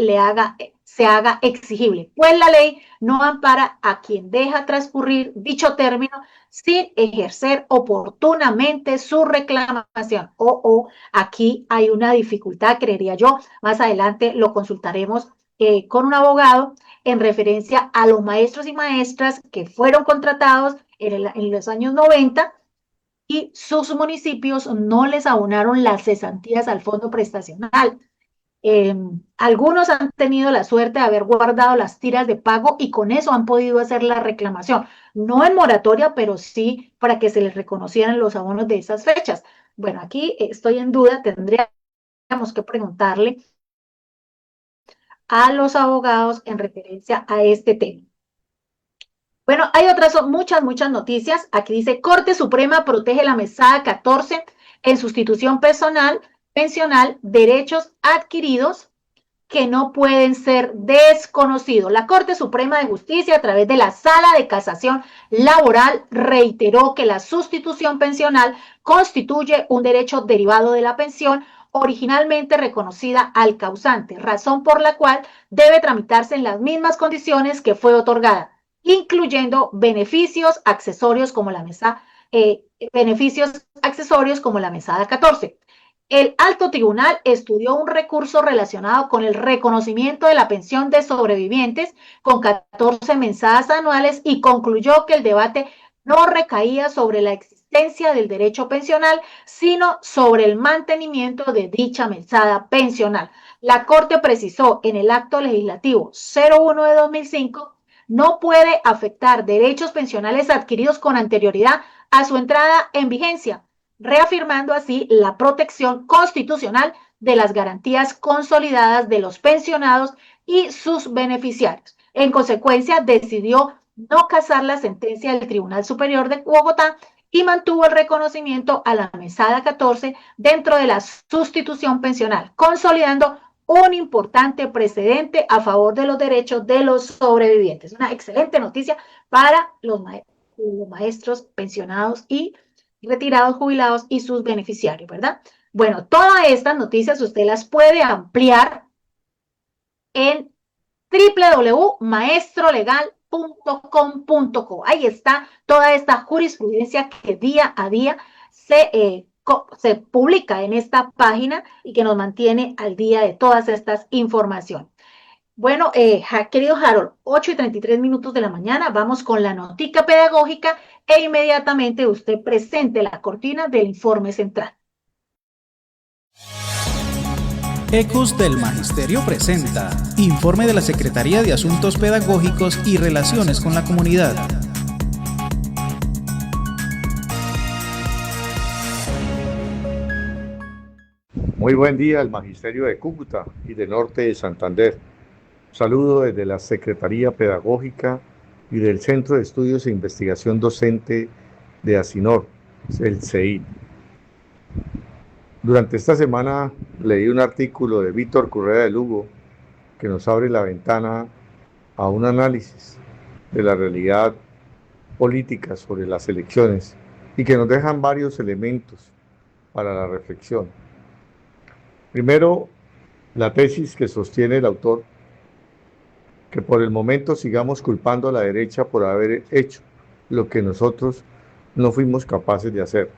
se haga exigible, pues la ley no ampara a quien deja transcurrir dicho término sin ejercer oportunamente su reclamación. Aquí hay una dificultad, creería yo. Más adelante lo consultaremos con un abogado en referencia a los maestros y maestras que fueron contratados en los años 90 y sus municipios no les abonaron las cesantías al fondo prestacional. Algunos han tenido la suerte de haber guardado las tiras de pago y con eso han podido hacer la reclamación, no en moratoria, pero sí para que se les reconocieran los abonos de esas fechas. Bueno, aquí estoy en duda, tendríamos que preguntarle a los abogados en referencia a este tema. Bueno, hay otras muchas noticias. Aquí dice, Corte Suprema protege la mesada 14 en sustitución pensional, derechos adquiridos que no pueden ser desconocidos. La Corte Suprema de Justicia, a través de la Sala de Casación Laboral, reiteró que la sustitución pensional constituye un derecho derivado de la pensión originalmente reconocida al causante, razón por la cual debe tramitarse en las mismas condiciones que fue otorgada, incluyendo beneficios accesorios como la mesada 14. El Alto Tribunal estudió un recurso relacionado con el reconocimiento de la pensión de sobrevivientes con 14 mesadas anuales y concluyó que el debate no recaía sobre la existencia del derecho pensional, sino sobre el mantenimiento de dicha mesada pensional. La Corte precisó en el Acto Legislativo 01 de 2005 no puede afectar derechos pensionales adquiridos con anterioridad a su entrada en vigencia, reafirmando así la protección constitucional de las garantías consolidadas de los pensionados y sus beneficiarios. En consecuencia, decidió no casar la sentencia del Tribunal Superior de Bogotá y mantuvo el reconocimiento a la mesada 14 dentro de la sustitución pensional, consolidando un importante precedente a favor de los derechos de los sobrevivientes. Una excelente noticia para los maestros pensionados y retirados, jubilados y sus beneficiarios, ¿verdad? Bueno, todas estas noticias usted las puede ampliar en www.maestrolegal.com.co. Ahí está toda esta jurisprudencia que día a día se publica en esta página y que nos mantiene al día de todas estas informaciones. Bueno, querido Harold, 8:33 de la mañana, vamos con la notica pedagógica e inmediatamente usted presente la cortina del informe central.
Ecos del Magisterio presenta Informe de la Secretaría de Asuntos Pedagógicos y Relaciones con la Comunidad.
Muy buen día al Magisterio de Cúcuta y de Norte de Santander. Saludo desde la Secretaría Pedagógica y del Centro de Estudios e Investigación Docente de Asinor, el CEI. Durante esta semana leí un artículo de Víctor Correa de Lugo que nos abre la ventana a un análisis de la realidad política sobre las elecciones y que nos dejan varios elementos para la reflexión. Primero, la tesis que sostiene el autor, que por el momento sigamos culpando a la derecha por haber hecho lo que nosotros no fuimos capaces de hacer.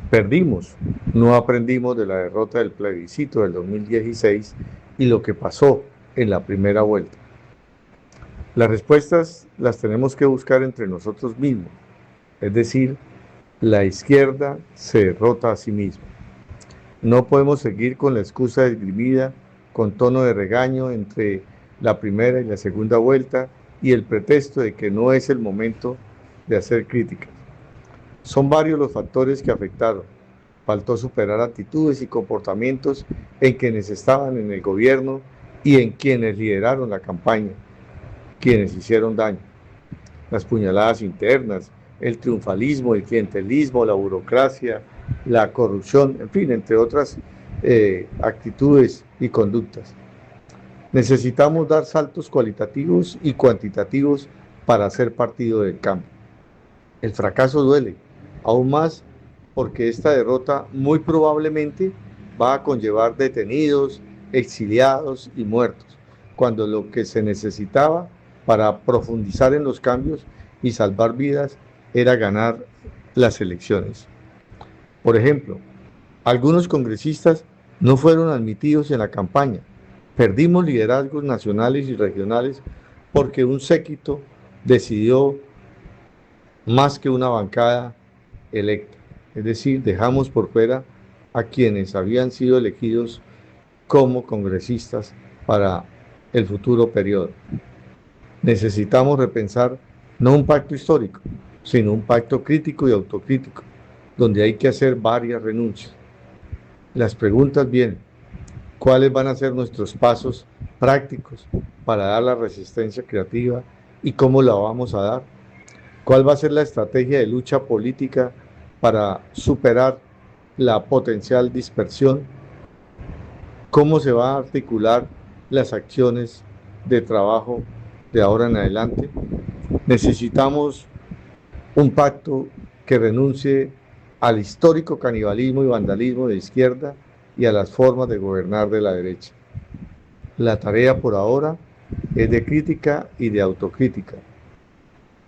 Perdimos, no aprendimos de la derrota del plebiscito del 2016 y lo que pasó en la primera vuelta. Las respuestas las tenemos que buscar entre nosotros mismos, es decir, la izquierda se derrota a sí misma. No podemos seguir con la excusa esgrimida con tono de regaño entre la primera y la segunda vuelta y el pretexto de que no es el momento de hacer críticas. Son varios los factores que afectaron. Faltó superar actitudes y comportamientos en quienes estaban en el gobierno y en quienes lideraron la campaña, quienes hicieron daño. Las puñaladas internas, el triunfalismo, el clientelismo, la burocracia, la corrupción, en fin, entre otras actitudes y conductas. Necesitamos dar saltos cualitativos y cuantitativos para ser partido del cambio. El fracaso duele, aún más porque esta derrota muy probablemente va a conllevar detenidos, exiliados y muertos, cuando lo que se necesitaba para profundizar en los cambios y salvar vidas era ganar las elecciones. Por ejemplo, algunos congresistas no fueron admitidos en la campaña, Perdimos liderazgos nacionales y regionales porque un séquito decidió más que una bancada electa. Es decir, dejamos por fuera a quienes habían sido elegidos como congresistas para el futuro periodo. Necesitamos repensar no un pacto histórico, sino un pacto crítico y autocrítico, donde hay que hacer varias renuncias. Las preguntas vienen: ¿cuáles van a ser nuestros pasos prácticos para dar la resistencia creativa y cómo la vamos a dar? ¿Cuál va a ser la estrategia de lucha política para superar la potencial dispersión? ¿Cómo se van a articular las acciones de trabajo de ahora en adelante? Necesitamos un pacto que renuncie al histórico canibalismo y vandalismo de izquierda y a las formas de gobernar de la derecha. La tarea por ahora es de crítica y de autocrítica.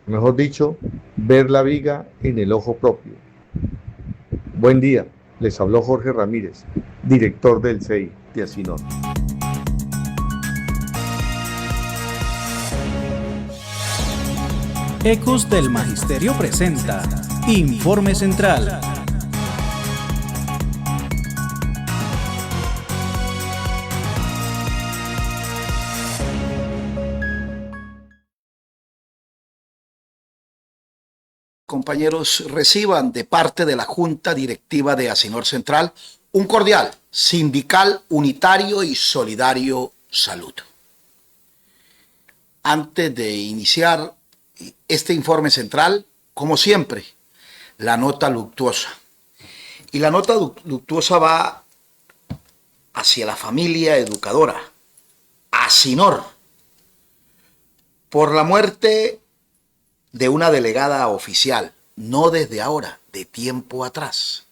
Mejor dicho, ver la viga en el ojo propio. Buen día, les habló Jorge Ramírez, director del CEI de Asinor.
Ecos del Magisterio presenta Informe Central.
Compañeros, reciban de parte de la Junta Directiva de Asinor Central un cordial, sindical, unitario y solidario saludo. Antes de iniciar este informe central, como siempre, la nota luctuosa. Y la nota luctuosa va hacia la familia educadora, Asinor, por la muerte de una delegada oficial, no desde ahora, de tiempo atrás,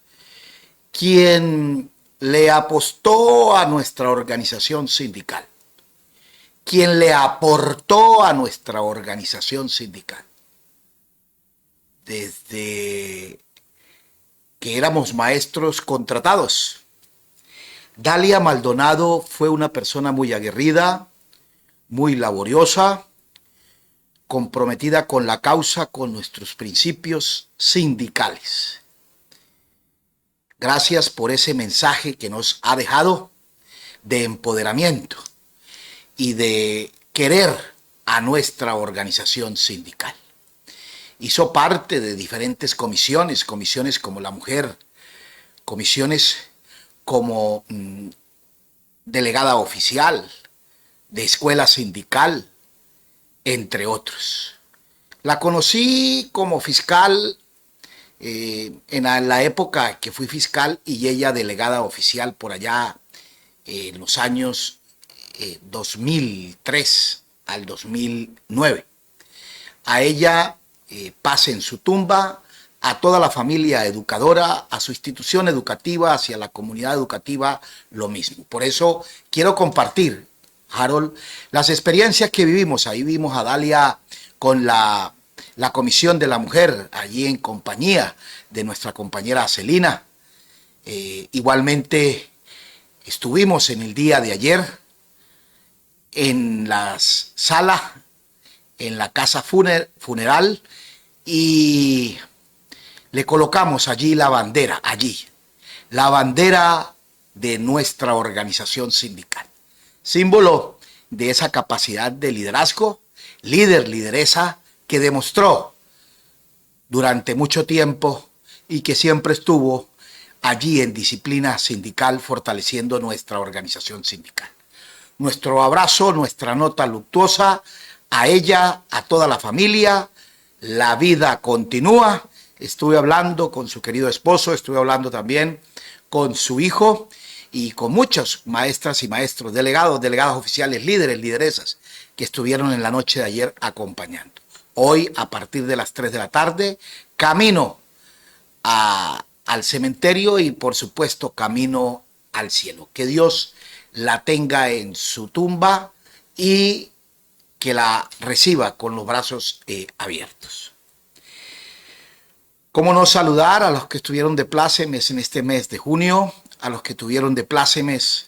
quien le apostó a nuestra organización sindical, quien le aportó a nuestra organización sindical. Desde que éramos maestros contratados, Dalia Maldonado fue una persona muy aguerrida, muy laboriosa, comprometida con la causa, con nuestros principios sindicales. Gracias por ese mensaje que nos ha dejado de empoderamiento y de querer a nuestra organización sindical. Hizo parte de diferentes comisiones como la mujer, comisiones como delegada oficial, de escuela sindical, entre otros. La conocí como fiscal en la época que fui fiscal y ella delegada oficial por allá en los años 2003 al 2009. A ella paz en su tumba, a toda la familia educadora, a su institución educativa, hacia la comunidad educativa, lo mismo. Por eso quiero compartir, Harold, las experiencias que vivimos. Ahí vimos a Dalia con la Comisión de la Mujer, allí en compañía de nuestra compañera Celina. Igualmente estuvimos en el día de ayer en la sala, en la casa funeral, y le colocamos allí la bandera, la bandera de nuestra organización sindical. Símbolo de esa capacidad de liderazgo, lideresa, que demostró durante mucho tiempo y que siempre estuvo allí en disciplina sindical, fortaleciendo nuestra organización sindical. Nuestro abrazo, nuestra nota luctuosa a ella, a toda la familia. La vida continúa. Estuve hablando con su querido esposo, estuve hablando también con su hijo y con muchas maestras y maestros, delegados, delegadas oficiales, líderes, lideresas, que estuvieron en la noche de ayer acompañando. Hoy, a partir de las 3 de la tarde, camino al cementerio y, por supuesto, camino al cielo. Que Dios la tenga en su tumba y que la reciba con los brazos abiertos. ¿Cómo no saludar a los que estuvieron de plácemes en este mes de junio? A los que tuvieron de plácemes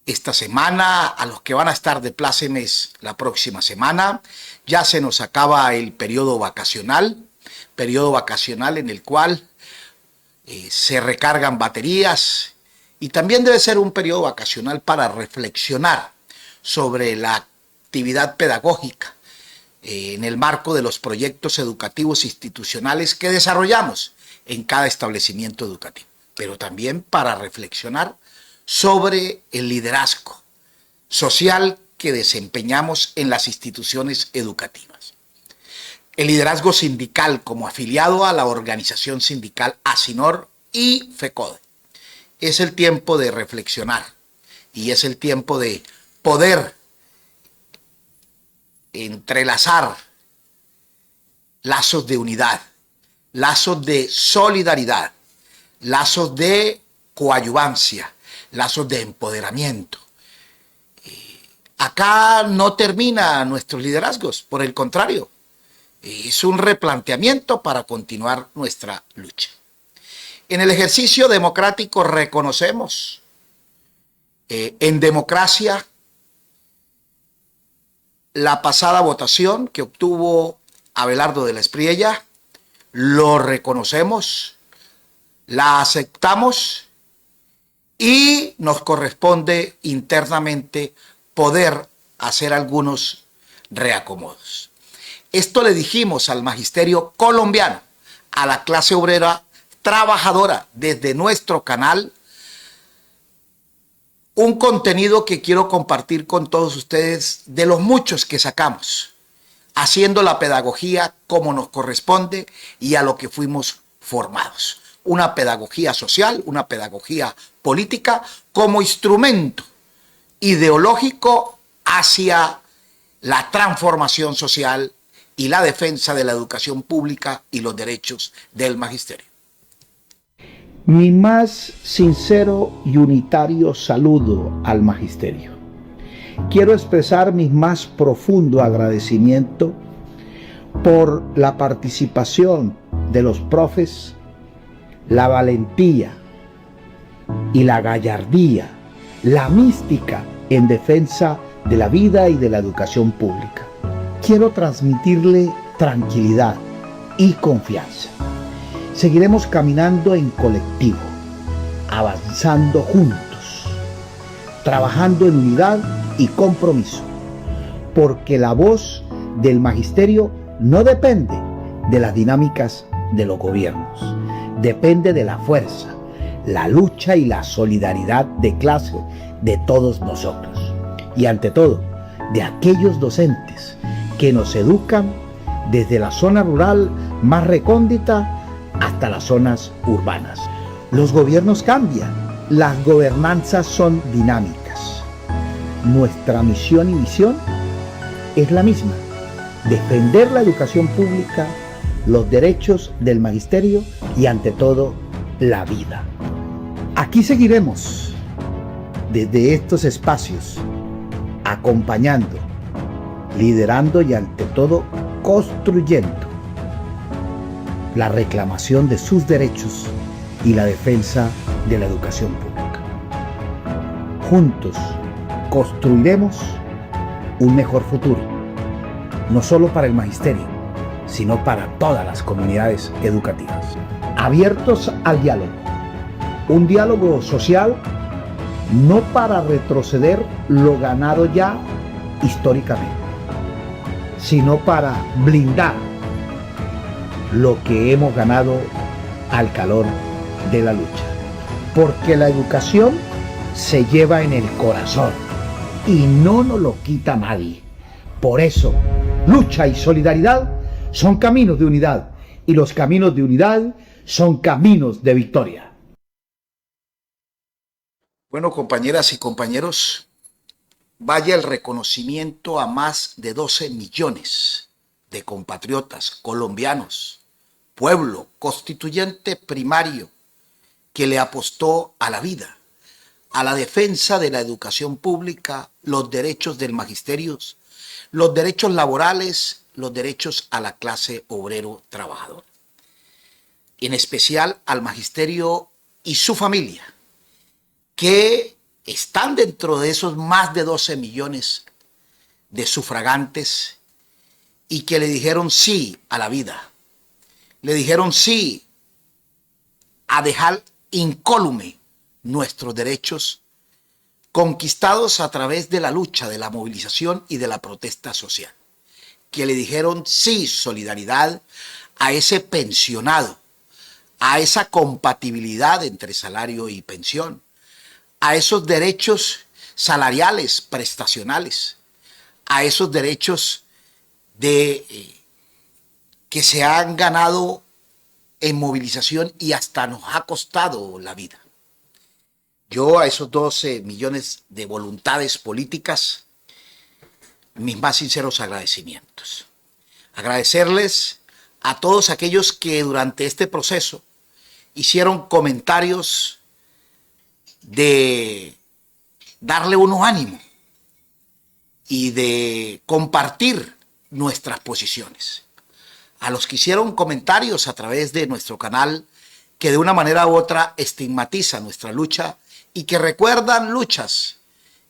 esta semana, a los que van a estar de plácemes la próxima semana. Ya se nos acaba el periodo vacacional en el cual se recargan baterías, y también debe ser un periodo vacacional para reflexionar sobre la actividad pedagógica en el marco de los proyectos educativos institucionales que desarrollamos en cada establecimiento educativo, pero también para reflexionar sobre el liderazgo social que desempeñamos en las instituciones educativas. El liderazgo sindical como afiliado a la organización sindical ASINOR y FECODE. Es el tiempo de reflexionar y es el tiempo de poder entrelazar lazos de unidad, lazos de solidaridad, lazos de coadyuvancia, lazos de empoderamiento. Acá no termina nuestros liderazgos, por el contrario, es un replanteamiento para continuar nuestra lucha. En el ejercicio democrático reconocemos en democracia la pasada votación que obtuvo Abelardo de la Espriella, lo reconocemos, la aceptamos y nos corresponde internamente poder hacer algunos reacomodos. Esto le dijimos al magisterio colombiano, a la clase obrera trabajadora desde nuestro canal, un contenido que quiero compartir con todos ustedes de los muchos que sacamos, haciendo la pedagogía como nos corresponde y a lo que fuimos formados. Una pedagogía social, una pedagogía política como instrumento ideológico hacia la transformación social y la defensa de la educación pública y los derechos del magisterio.
Mi más sincero y unitario saludo al magisterio. Quiero expresar mi más profundo agradecimiento por la participación de los profes, la valentía y la gallardía, la mística en defensa de la vida y de la educación pública. Quiero transmitirle tranquilidad y confianza. Seguiremos caminando en colectivo, avanzando juntos, trabajando en unidad y compromiso, porque la voz del magisterio no depende de las dinámicas de los gobiernos, depende de la fuerza, la lucha y la solidaridad de clase de todos nosotros, y ante todo, de aquellos docentes que nos educan desde la zona rural más recóndita hasta las zonas urbanas. Los gobiernos cambian, las gobernanzas son dinámicas. Nuestra misión y visión es la misma: defender la educación pública, los derechos del magisterio y ante todo la vida. Aquí seguiremos desde estos espacios, acompañando, liderando y ante todo construyendo la reclamación de sus derechos y la defensa de la educación pública. Juntos construiremos un mejor futuro, no solo para el magisterio, sino para todas las comunidades educativas. Abiertos al diálogo, un diálogo social no para retroceder lo ganado ya históricamente, sino para blindar lo que hemos ganado al calor de la lucha. Porque la educación se lleva en el corazón y no nos lo quita nadie. Por eso, lucha y solidaridad son caminos de unidad, y los caminos de unidad son caminos de victoria.
Bueno, compañeras y compañeros, vaya el reconocimiento a más de 12 millones de compatriotas colombianos, pueblo constituyente primario que le apostó a la vida, a la defensa de la educación pública, los derechos del magisterio, los derechos laborales, los derechos a la clase obrero trabajador. En especial al magisterio y su familia, que están dentro de esos más de 12 millones de sufragantes y que le dijeron sí a la vida, le dijeron sí a dejar incólume nuestros derechos conquistados a través de la lucha, de la movilización y de la protesta social, que le dijeron sí solidaridad a ese pensionado, a esa compatibilidad entre salario y pensión, a esos derechos salariales, prestacionales, a esos derechos que se han ganado en movilización y hasta nos ha costado la vida. Yo a esos 12 millones de voluntades políticas, mis más sinceros agradecimientos. Agradecerles a todos aquellos que durante este proceso hicieron comentarios de darle uno ánimo y de compartir nuestras posiciones. A los que hicieron comentarios a través de nuestro canal que de una manera u otra estigmatizan nuestra lucha y que recuerdan luchas,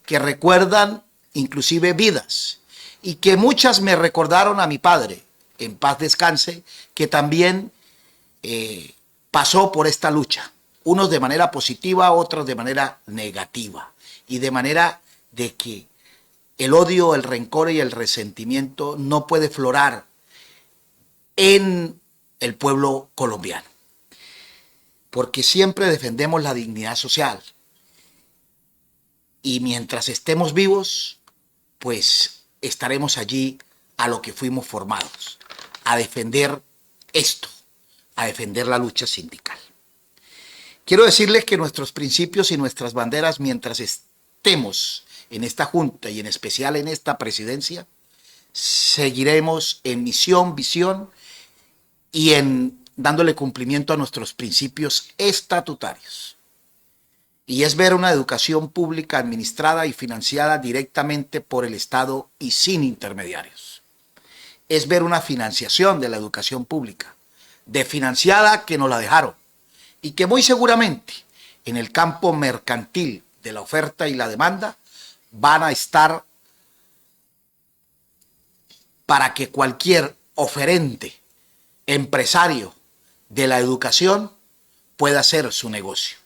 que recuerdan inclusive vidas, y que muchas me recordaron a mi padre, en paz descanse, que también pasó por esta lucha, unos de manera positiva, otros de manera negativa, y de manera de que el odio, el rencor y el resentimiento no puede florar en el pueblo colombiano, porque siempre defendemos la dignidad social, y mientras estemos vivos, pues estaremos allí a lo que fuimos formados, a defender esto, a defender la lucha sindical. Quiero decirles que nuestros principios y nuestras banderas, mientras estemos en esta junta y en especial en esta presidencia, seguiremos en misión, visión y en dándole cumplimiento a nuestros principios estatutarios. Y es ver una educación pública administrada y financiada directamente por el Estado y sin intermediarios. Es ver una financiación de la educación pública, desfinanciada que nos la dejaron, y que muy seguramente en el campo mercantil de la oferta y la demanda van a estar para que cualquier oferente, empresario de la educación pueda hacer su negocio.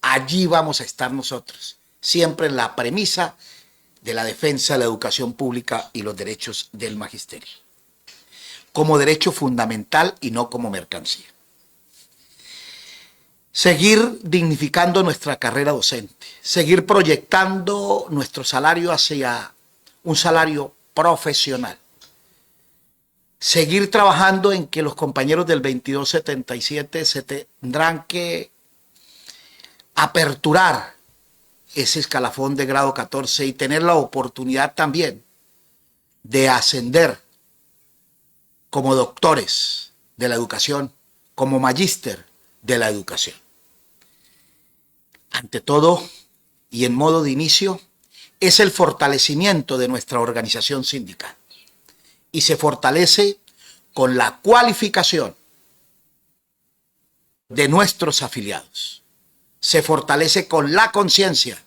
Allí vamos a estar nosotros, siempre en la premisa de la defensa de la educación pública y los derechos del magisterio, como derecho fundamental y no como mercancía. Seguir dignificando nuestra carrera docente, seguir proyectando nuestro salario hacia un salario profesional, seguir trabajando en que los compañeros del 2277 se tendrán que aperturar ese escalafón de grado 14 y tener la oportunidad también de ascender como doctores de la educación, como magíster de la educación. Ante todo, y en modo de inicio, es el fortalecimiento de nuestra organización sindical. Y se fortalece con la cualificación de nuestros afiliados. Se fortalece con la conciencia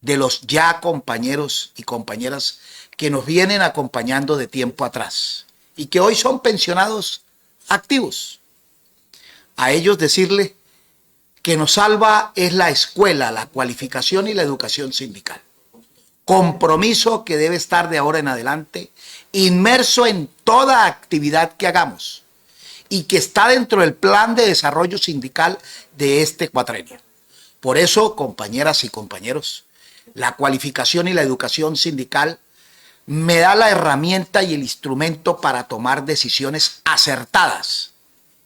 de los ya compañeros y compañeras que nos vienen acompañando de tiempo atrás y que hoy son pensionados activos. A ellos decirle que nos salva es la escuela, la cualificación y la educación sindical. Compromiso que debe estar de ahora en adelante inmerso en toda actividad que hagamos y que está dentro del plan de desarrollo sindical de este cuatrenio. Por eso, compañeras y compañeros, la cualificación y la educación sindical me da la herramienta y el instrumento para tomar decisiones acertadas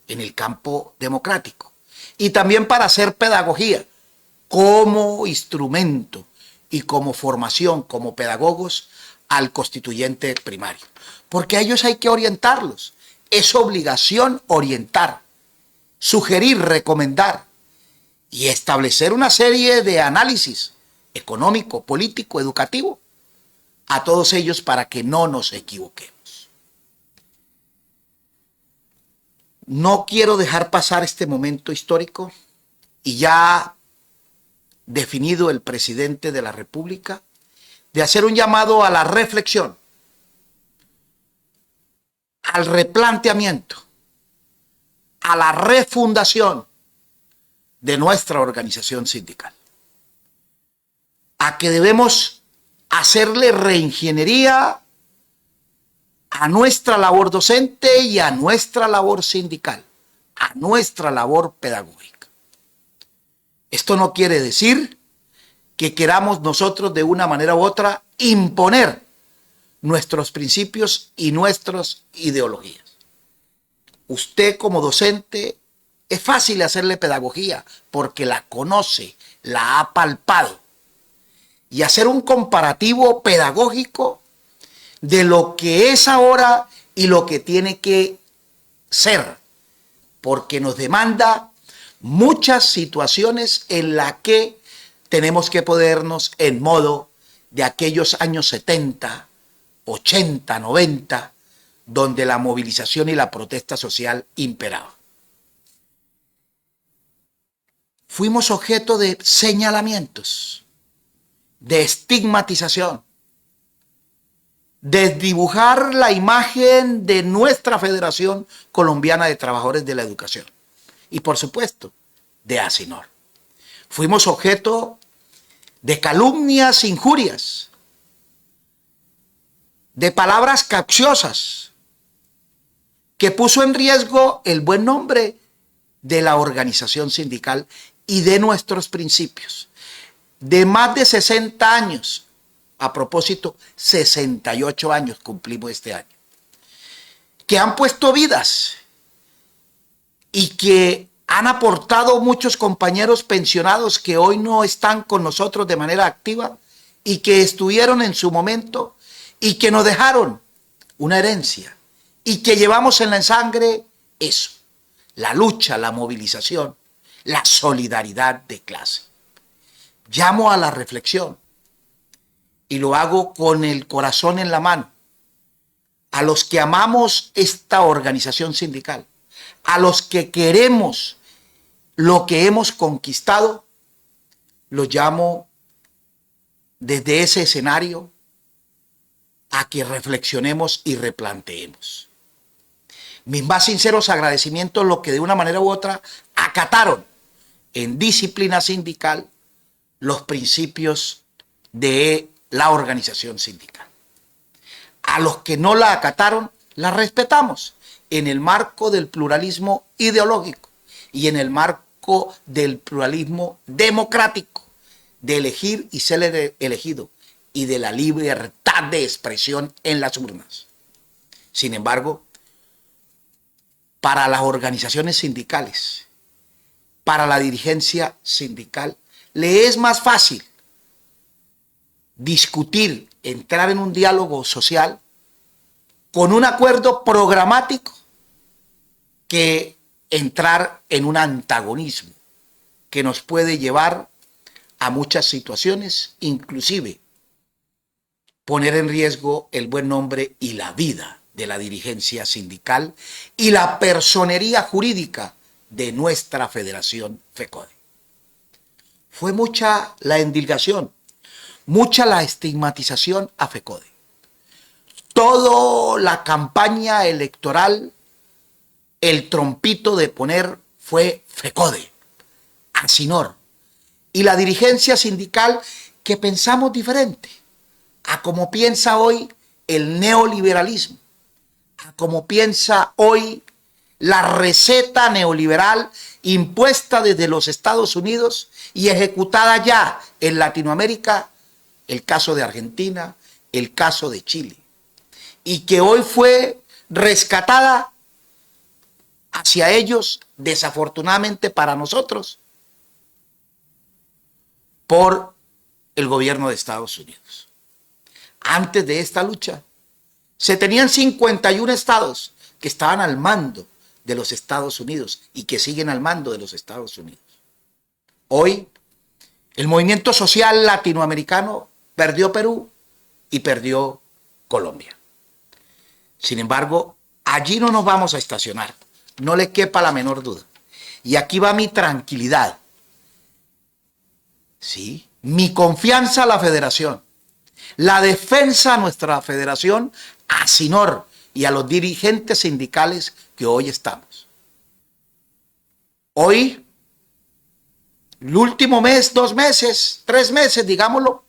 en el campo democrático y también para hacer pedagogía como instrumento y como formación, como pedagogos al constituyente primario. Porque a ellos hay que orientarlos. Es obligación orientar, sugerir, recomendar y establecer una serie de análisis económico, político, educativo a todos ellos para que no nos equivoquemos. No quiero dejar pasar este momento histórico y ya definido el presidente de la República, de hacer un llamado a la reflexión, al replanteamiento, a la refundación de nuestra organización sindical, a que debemos hacerle reingeniería a nuestra labor docente y a nuestra labor sindical, a nuestra labor pedagógica. Esto no quiere decir que queramos nosotros de una manera u otra imponer nuestros principios y nuestras ideologías. Usted como docente es fácil hacerle pedagogía porque la conoce, la ha palpado. Y hacer un comparativo pedagógico de lo que es ahora y lo que tiene que ser, porque nos demanda muchas situaciones en las que tenemos que ponernos en modo de aquellos años 70, 80, 90, donde la movilización y la protesta social imperaban. Fuimos objeto de señalamientos, de estigmatización, de dibujar la imagen de nuestra Federación Colombiana de Trabajadores de la Educación y, por supuesto, de ASINOR. Fuimos objeto de calumnias, injurias, de palabras capciosas que puso en riesgo el buen nombre de la organización sindical y de nuestros principios. De más de 60 años, a propósito, 68 años cumplimos este año, que han puesto vidas y que han aportado muchos compañeros pensionados que hoy no están con nosotros de manera activa y que estuvieron en su momento y que nos dejaron una herencia y que llevamos en la sangre eso, la lucha, la movilización, la solidaridad de clase. Llamo a la reflexión y lo hago con el corazón en la mano. A los que amamos esta organización sindical, a los que queremos lo que hemos conquistado, los llamo desde ese escenario a que reflexionemos y replanteemos. Mis más sinceros agradecimientos a los que de una manera u otra acataron en disciplina sindical los principios de la organización sindical. A los que no la acataron, la respetamos en el marco del pluralismo ideológico y en el marco del pluralismo democrático, de elegir y ser elegido y de la libertad de expresión en las urnas. Sin embargo, para las organizaciones sindicales, para la dirigencia sindical, le es más fácil discutir, entrar en un diálogo social con un acuerdo programático que entrar en un antagonismo que nos puede llevar a muchas situaciones, inclusive poner en riesgo el buen nombre y la vida de la dirigencia sindical y la personería jurídica de nuestra Federación FECODE. Fue mucha la endilgación, mucha la estigmatización a FECODE. Toda la campaña electoral, el trompito de poner fue FECODE, ASINOR, y la dirigencia sindical que pensamos diferente a como piensa hoy el neoliberalismo, a como piensa hoy la receta neoliberal impuesta desde los Estados Unidos y ejecutada ya en Latinoamérica, el caso de Argentina, el caso de Chile, y que hoy fue rescatada hacia ellos, desafortunadamente para nosotros, por el gobierno de Estados Unidos. Antes de esta lucha, se tenían 51 estados que estaban al mando de los Estados Unidos y que siguen al mando de los Estados Unidos. Hoy, el movimiento social latinoamericano perdió Perú y perdió Colombia. Sin embargo, allí no nos vamos a estacionar, no le quepa la menor duda. Y aquí va mi tranquilidad. ¿sí? Mi confianza a la federación, la defensa a nuestra federación, a Asinor y a los dirigentes sindicales que hoy estamos. Hoy, el último mes, 2 meses, 3 meses, digámoslo,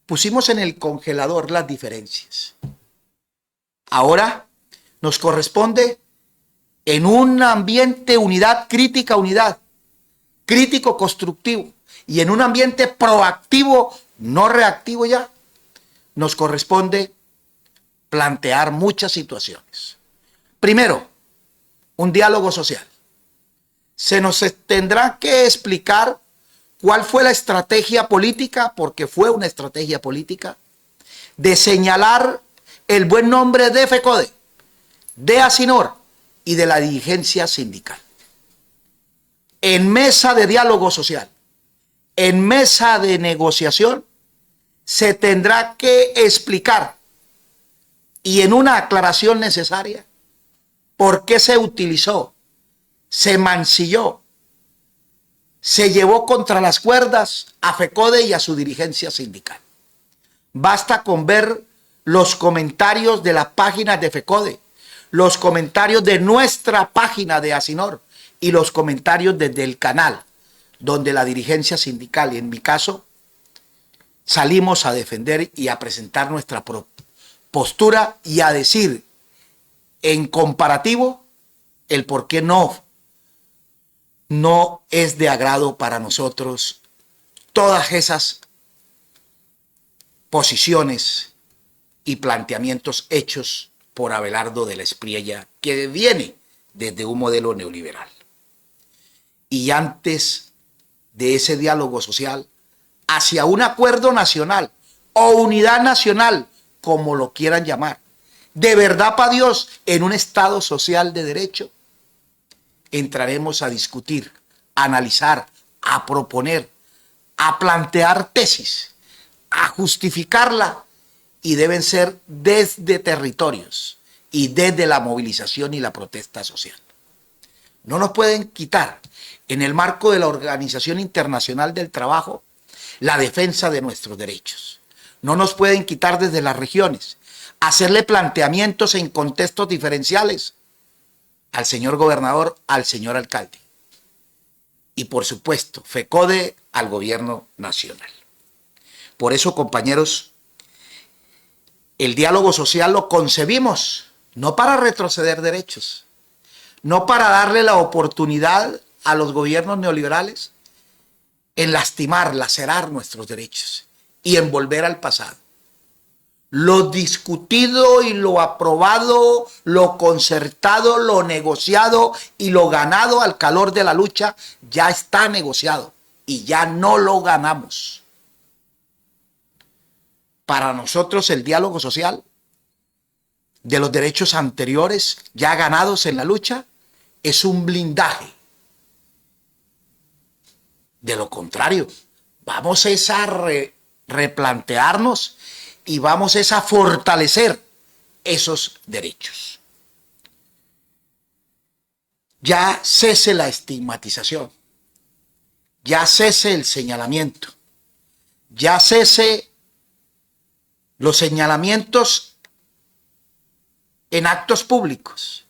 pusimos en el congelador las diferencias. Ahora nos corresponde en un ambiente unidad, crítica unidad, crítico constructivo, y en un ambiente proactivo, no reactivo ya, nos corresponde plantear muchas situaciones. Primero, un diálogo social. Se nos tendrá que explicar cuál fue la estrategia política, porque fue una estrategia política, de señalar el buen nombre de FECODE, de Asinor y de la dirigencia sindical. En mesa de diálogo social, en mesa de negociación, se tendrá que explicar, y en una aclaración necesaria, por qué se utilizó, se mancilló, se llevó contra las cuerdas a FECODE y a su dirigencia sindical. Basta con ver los comentarios de las páginas de FECODE, los comentarios de nuestra página de Asinor y los comentarios desde el canal, donde la dirigencia sindical, y en mi caso, salimos a defender y a presentar nuestra postura y a decir en comparativo el por qué no es de agrado para nosotros todas esas posiciones y planteamientos hechos por Abelardo de la Espriella, que viene desde un modelo neoliberal. Y antes de ese diálogo social, hacia un acuerdo nacional o unidad nacional, como lo quieran llamar, de verdad para Dios, en un Estado social de derecho, entraremos a discutir, a analizar, a proponer, a plantear tesis, a justificarla, y deben ser desde territorios y desde la movilización y la protesta social. No nos pueden quitar, en el marco de la Organización Internacional del Trabajo, la defensa de nuestros derechos. No nos pueden quitar desde las regiones, hacerle planteamientos en contextos diferenciales al señor gobernador, al señor alcalde. Y por supuesto, FECODE al gobierno nacional. Por eso, compañeros, el diálogo social lo concebimos no para retroceder derechos, no para darle la oportunidad a los gobiernos neoliberales en lastimar, lacerar nuestros derechos y en volver al pasado. Lo discutido y lo aprobado, lo concertado, lo negociado y lo ganado al calor de la lucha ya está negociado y ya no lo ganamos. Para nosotros el diálogo social de los derechos anteriores ya ganados en la lucha es un blindaje. De lo contrario, vamos a replantearnos y vamos a fortalecer esos derechos. Ya cese la estigmatización, ya cese el señalamiento, ya cese los señalamientos en actos públicos,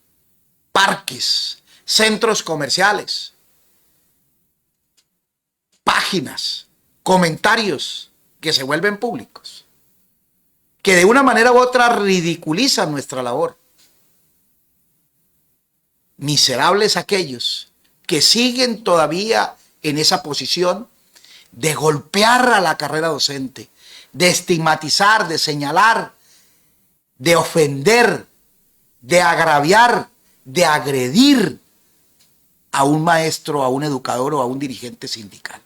parques, centros comerciales, páginas, comentarios que se vuelven públicos, que de una manera u otra ridiculizan nuestra labor. Miserables aquellos que siguen todavía en esa posición de golpear a la carrera docente, de estigmatizar, de señalar, de ofender, de agraviar, de agredir a un maestro, a un educador o a un dirigente sindical,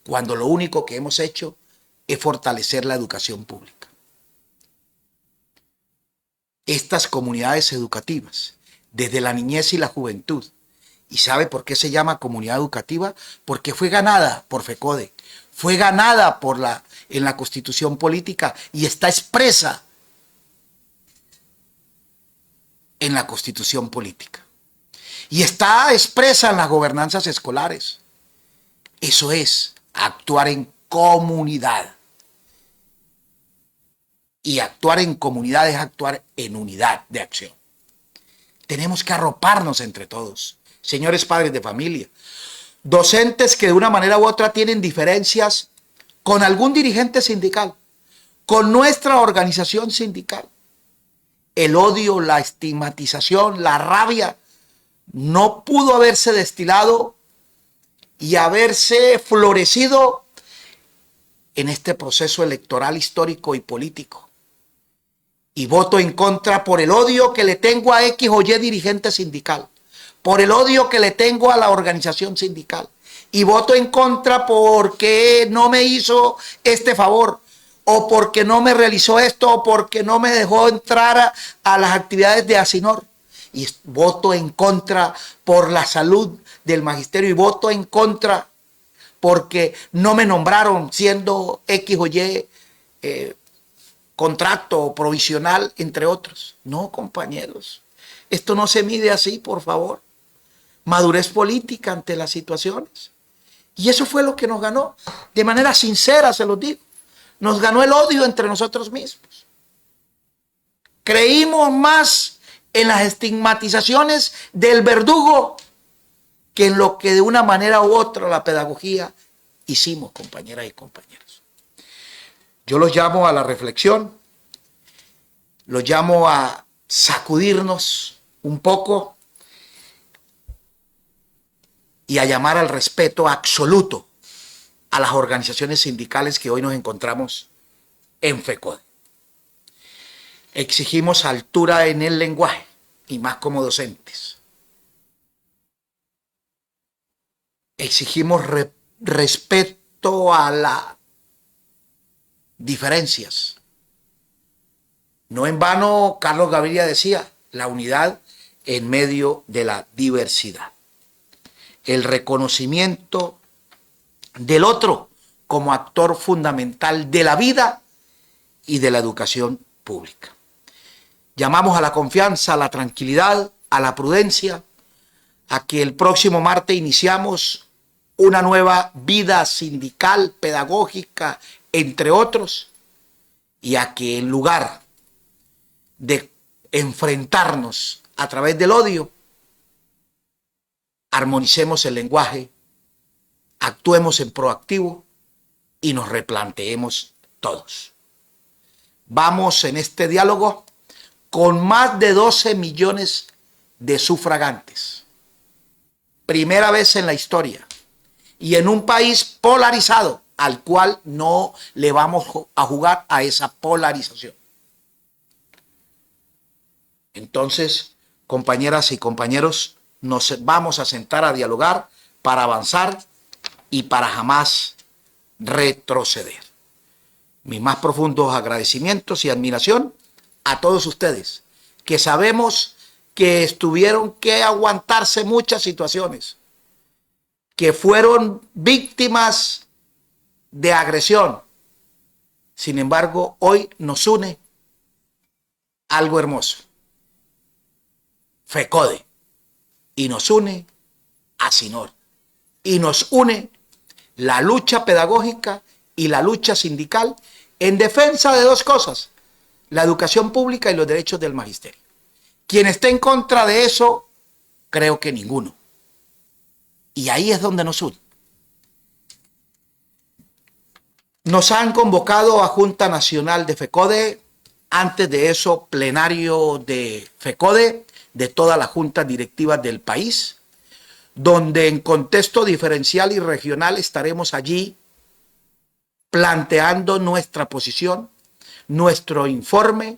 cuando lo único que hemos hecho es fortalecer la educación pública. Estas comunidades educativas, desde la niñez y la juventud, ¿y sabe por qué se llama comunidad educativa? Porque fue ganada por FECODE, fue ganada en la Constitución Política y está expresa en la Constitución Política. Y está expresa en las gobernanzas escolares. Eso es actuar en comunidad. Y actuar en comunidad es actuar en unidad de acción. Tenemos que arroparnos entre todos. Señores padres de familia, docentes que de una manera u otra tienen diferencias con algún dirigente sindical, con nuestra organización sindical. El odio, la estigmatización, la rabia no pudo haberse destilado y haberse florecido en este proceso electoral histórico y político. Y voto en contra por el odio que le tengo a X o Y dirigente sindical, por el odio que le tengo a la organización sindical. Y voto en contra porque no me hizo este favor, o porque no me realizó esto, o porque no me dejó entrar a las actividades de Asinor. Y voto en contra por la salud del magisterio, y voto en contra porque no me nombraron siendo X o Y contrato provisional, entre otros. No, compañeros, esto no se mide así, por favor. Madurez política ante las situaciones. Y eso fue lo que nos ganó. De manera sincera se los digo. Nos ganó el odio entre nosotros mismos. Creímos más en las estigmatizaciones del verdugo que en lo que de una manera u otra la pedagogía hicimos, compañeras y compañeros. Yo los llamo a la reflexión, los llamo a sacudirnos un poco y a llamar al respeto absoluto a las organizaciones sindicales que hoy nos encontramos en FECODE. Exigimos altura en el lenguaje y más como docentes. Exigimos respeto a las diferencias. No en vano Carlos Gaviria decía, la unidad en medio de la diversidad. El reconocimiento del otro como actor fundamental de la vida y de la educación pública. Llamamos a la confianza, a la tranquilidad, a la prudencia, a que el próximo martes iniciamos una nueva vida sindical, pedagógica, entre otros, y a que en lugar de enfrentarnos a través del odio, armonicemos el lenguaje, actuemos en proactivo y nos replanteemos todos. Vamos en este diálogo con más de 12 millones de sufragantes. Primera vez en la historia. Y en un país polarizado, al cual no le vamos a jugar a esa polarización. Entonces, compañeras y compañeros, nos vamos a sentar a dialogar para avanzar y para jamás retroceder. Mis más profundos agradecimientos y admiración a todos ustedes, que sabemos que tuvieron que aguantarse muchas situaciones, que fueron víctimas de agresión. Sin embargo, hoy nos une algo hermoso. FECODE. Y nos une Asinor. Y nos une la lucha pedagógica y la lucha sindical en defensa de dos cosas: la educación pública y los derechos del magisterio. Quien esté en contra de eso, creo que ninguno. Y ahí es donde nos une. Nos han convocado a Junta Nacional de FECODE, antes de eso plenario de FECODE, de todas las juntas directivas del país, donde en contexto diferencial y regional estaremos allí planteando nuestra posición, nuestro informe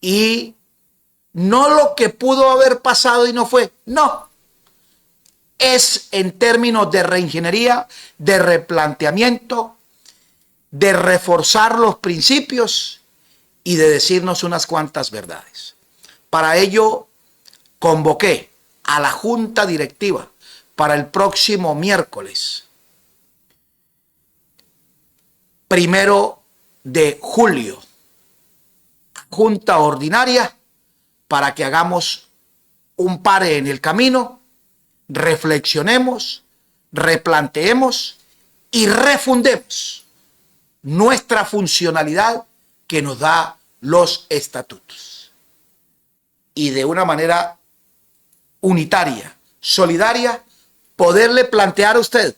y no lo que pudo haber pasado y no fue, no. Es en términos de reingeniería, de replanteamiento, de reforzar los principios y de decirnos unas cuantas verdades. Para ello, convoqué a la Junta Directiva para el próximo miércoles 1 de julio, Junta Ordinaria, para que hagamos un pare en el camino, reflexionemos, replanteemos y refundemos nuestra funcionalidad que nos da los estatutos. Y de una manera unitaria, solidaria, poderle plantear a usted,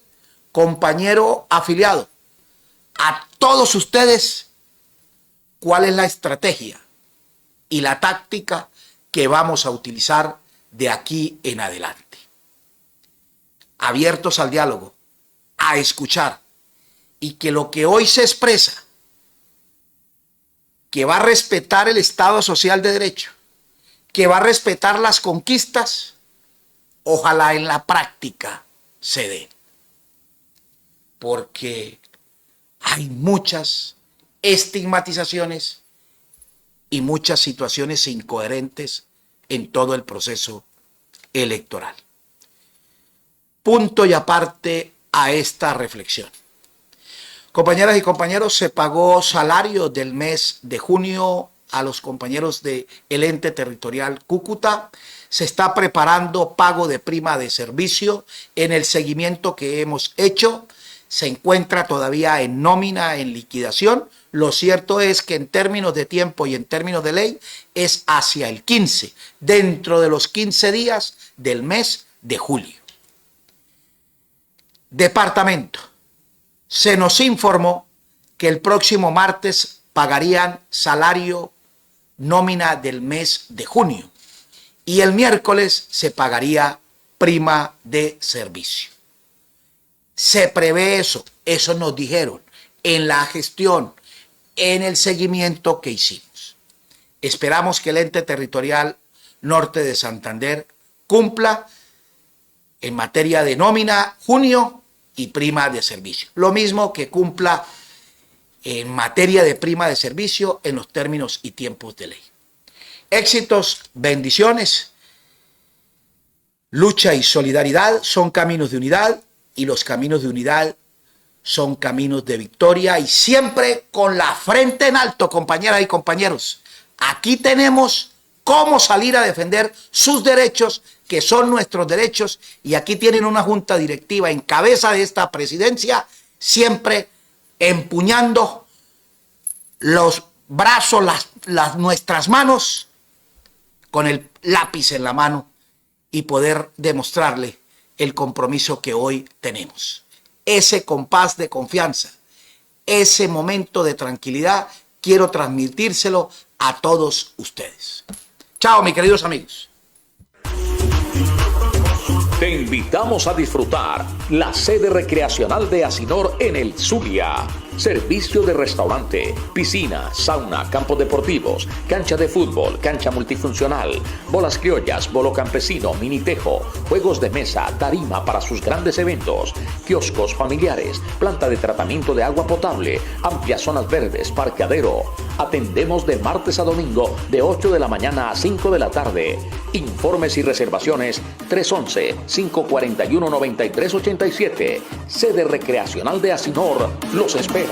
compañero afiliado, a todos ustedes, cuál es la estrategia y la táctica que vamos a utilizar de aquí en adelante. Abiertos al diálogo, a escuchar, y que lo que hoy se expresa, que va a respetar el Estado Social de Derecho, que va a respetar las conquistas, ojalá en la práctica se dé. Porque hay muchas estigmatizaciones y muchas situaciones incoherentes en todo el proceso electoral. Punto y aparte a esta reflexión. Compañeras y compañeros, se pagó salario del mes de junio a los compañeros del ente territorial Cúcuta. Se está preparando pago de prima de servicio. En el seguimiento que hemos hecho, se encuentra todavía en nómina, en liquidación. Lo cierto es que en términos de tiempo y en términos de ley es hacia el 15, dentro de los 15 días del mes de julio. Departamento. Se nos informó que el próximo martes pagarían salario nómina del mes de junio y el miércoles se pagaría prima de servicio. Se prevé eso nos dijeron en la gestión, en el seguimiento que hicimos. Esperamos que el ente territorial norte de Santander cumpla en materia de nómina junio y prima de servicio. Lo mismo que cumpla en materia de prima de servicio en los términos y tiempos de ley. Éxitos, bendiciones, lucha y solidaridad son caminos de unidad y los caminos de unidad son caminos de victoria y siempre con la frente en alto, compañeras y compañeros. Aquí tenemos cómo salir a defender sus derechos, que son nuestros derechos, y aquí tienen una junta directiva en cabeza de esta presidencia, siempre empuñando los brazos, nuestras manos, con el lápiz en la mano y poder demostrarle el compromiso que hoy tenemos. Ese compás de confianza, ese momento de tranquilidad, quiero transmitírselo a todos ustedes. Chao, mis queridos amigos.
Te invitamos a disfrutar la sede recreacional de Asinor en el Zulia. Servicio de restaurante, piscina, sauna, campos deportivos, cancha de fútbol, cancha multifuncional, bolas criollas, bolo campesino, minitejo, juegos de mesa, tarima para sus grandes eventos, kioscos familiares, planta de tratamiento de agua potable, amplias zonas verdes, parqueadero. Atendemos de martes a domingo de 8 de la mañana a 5 de la tarde. Informes y reservaciones 311-541-9387. Sede recreacional de Asinor los espera.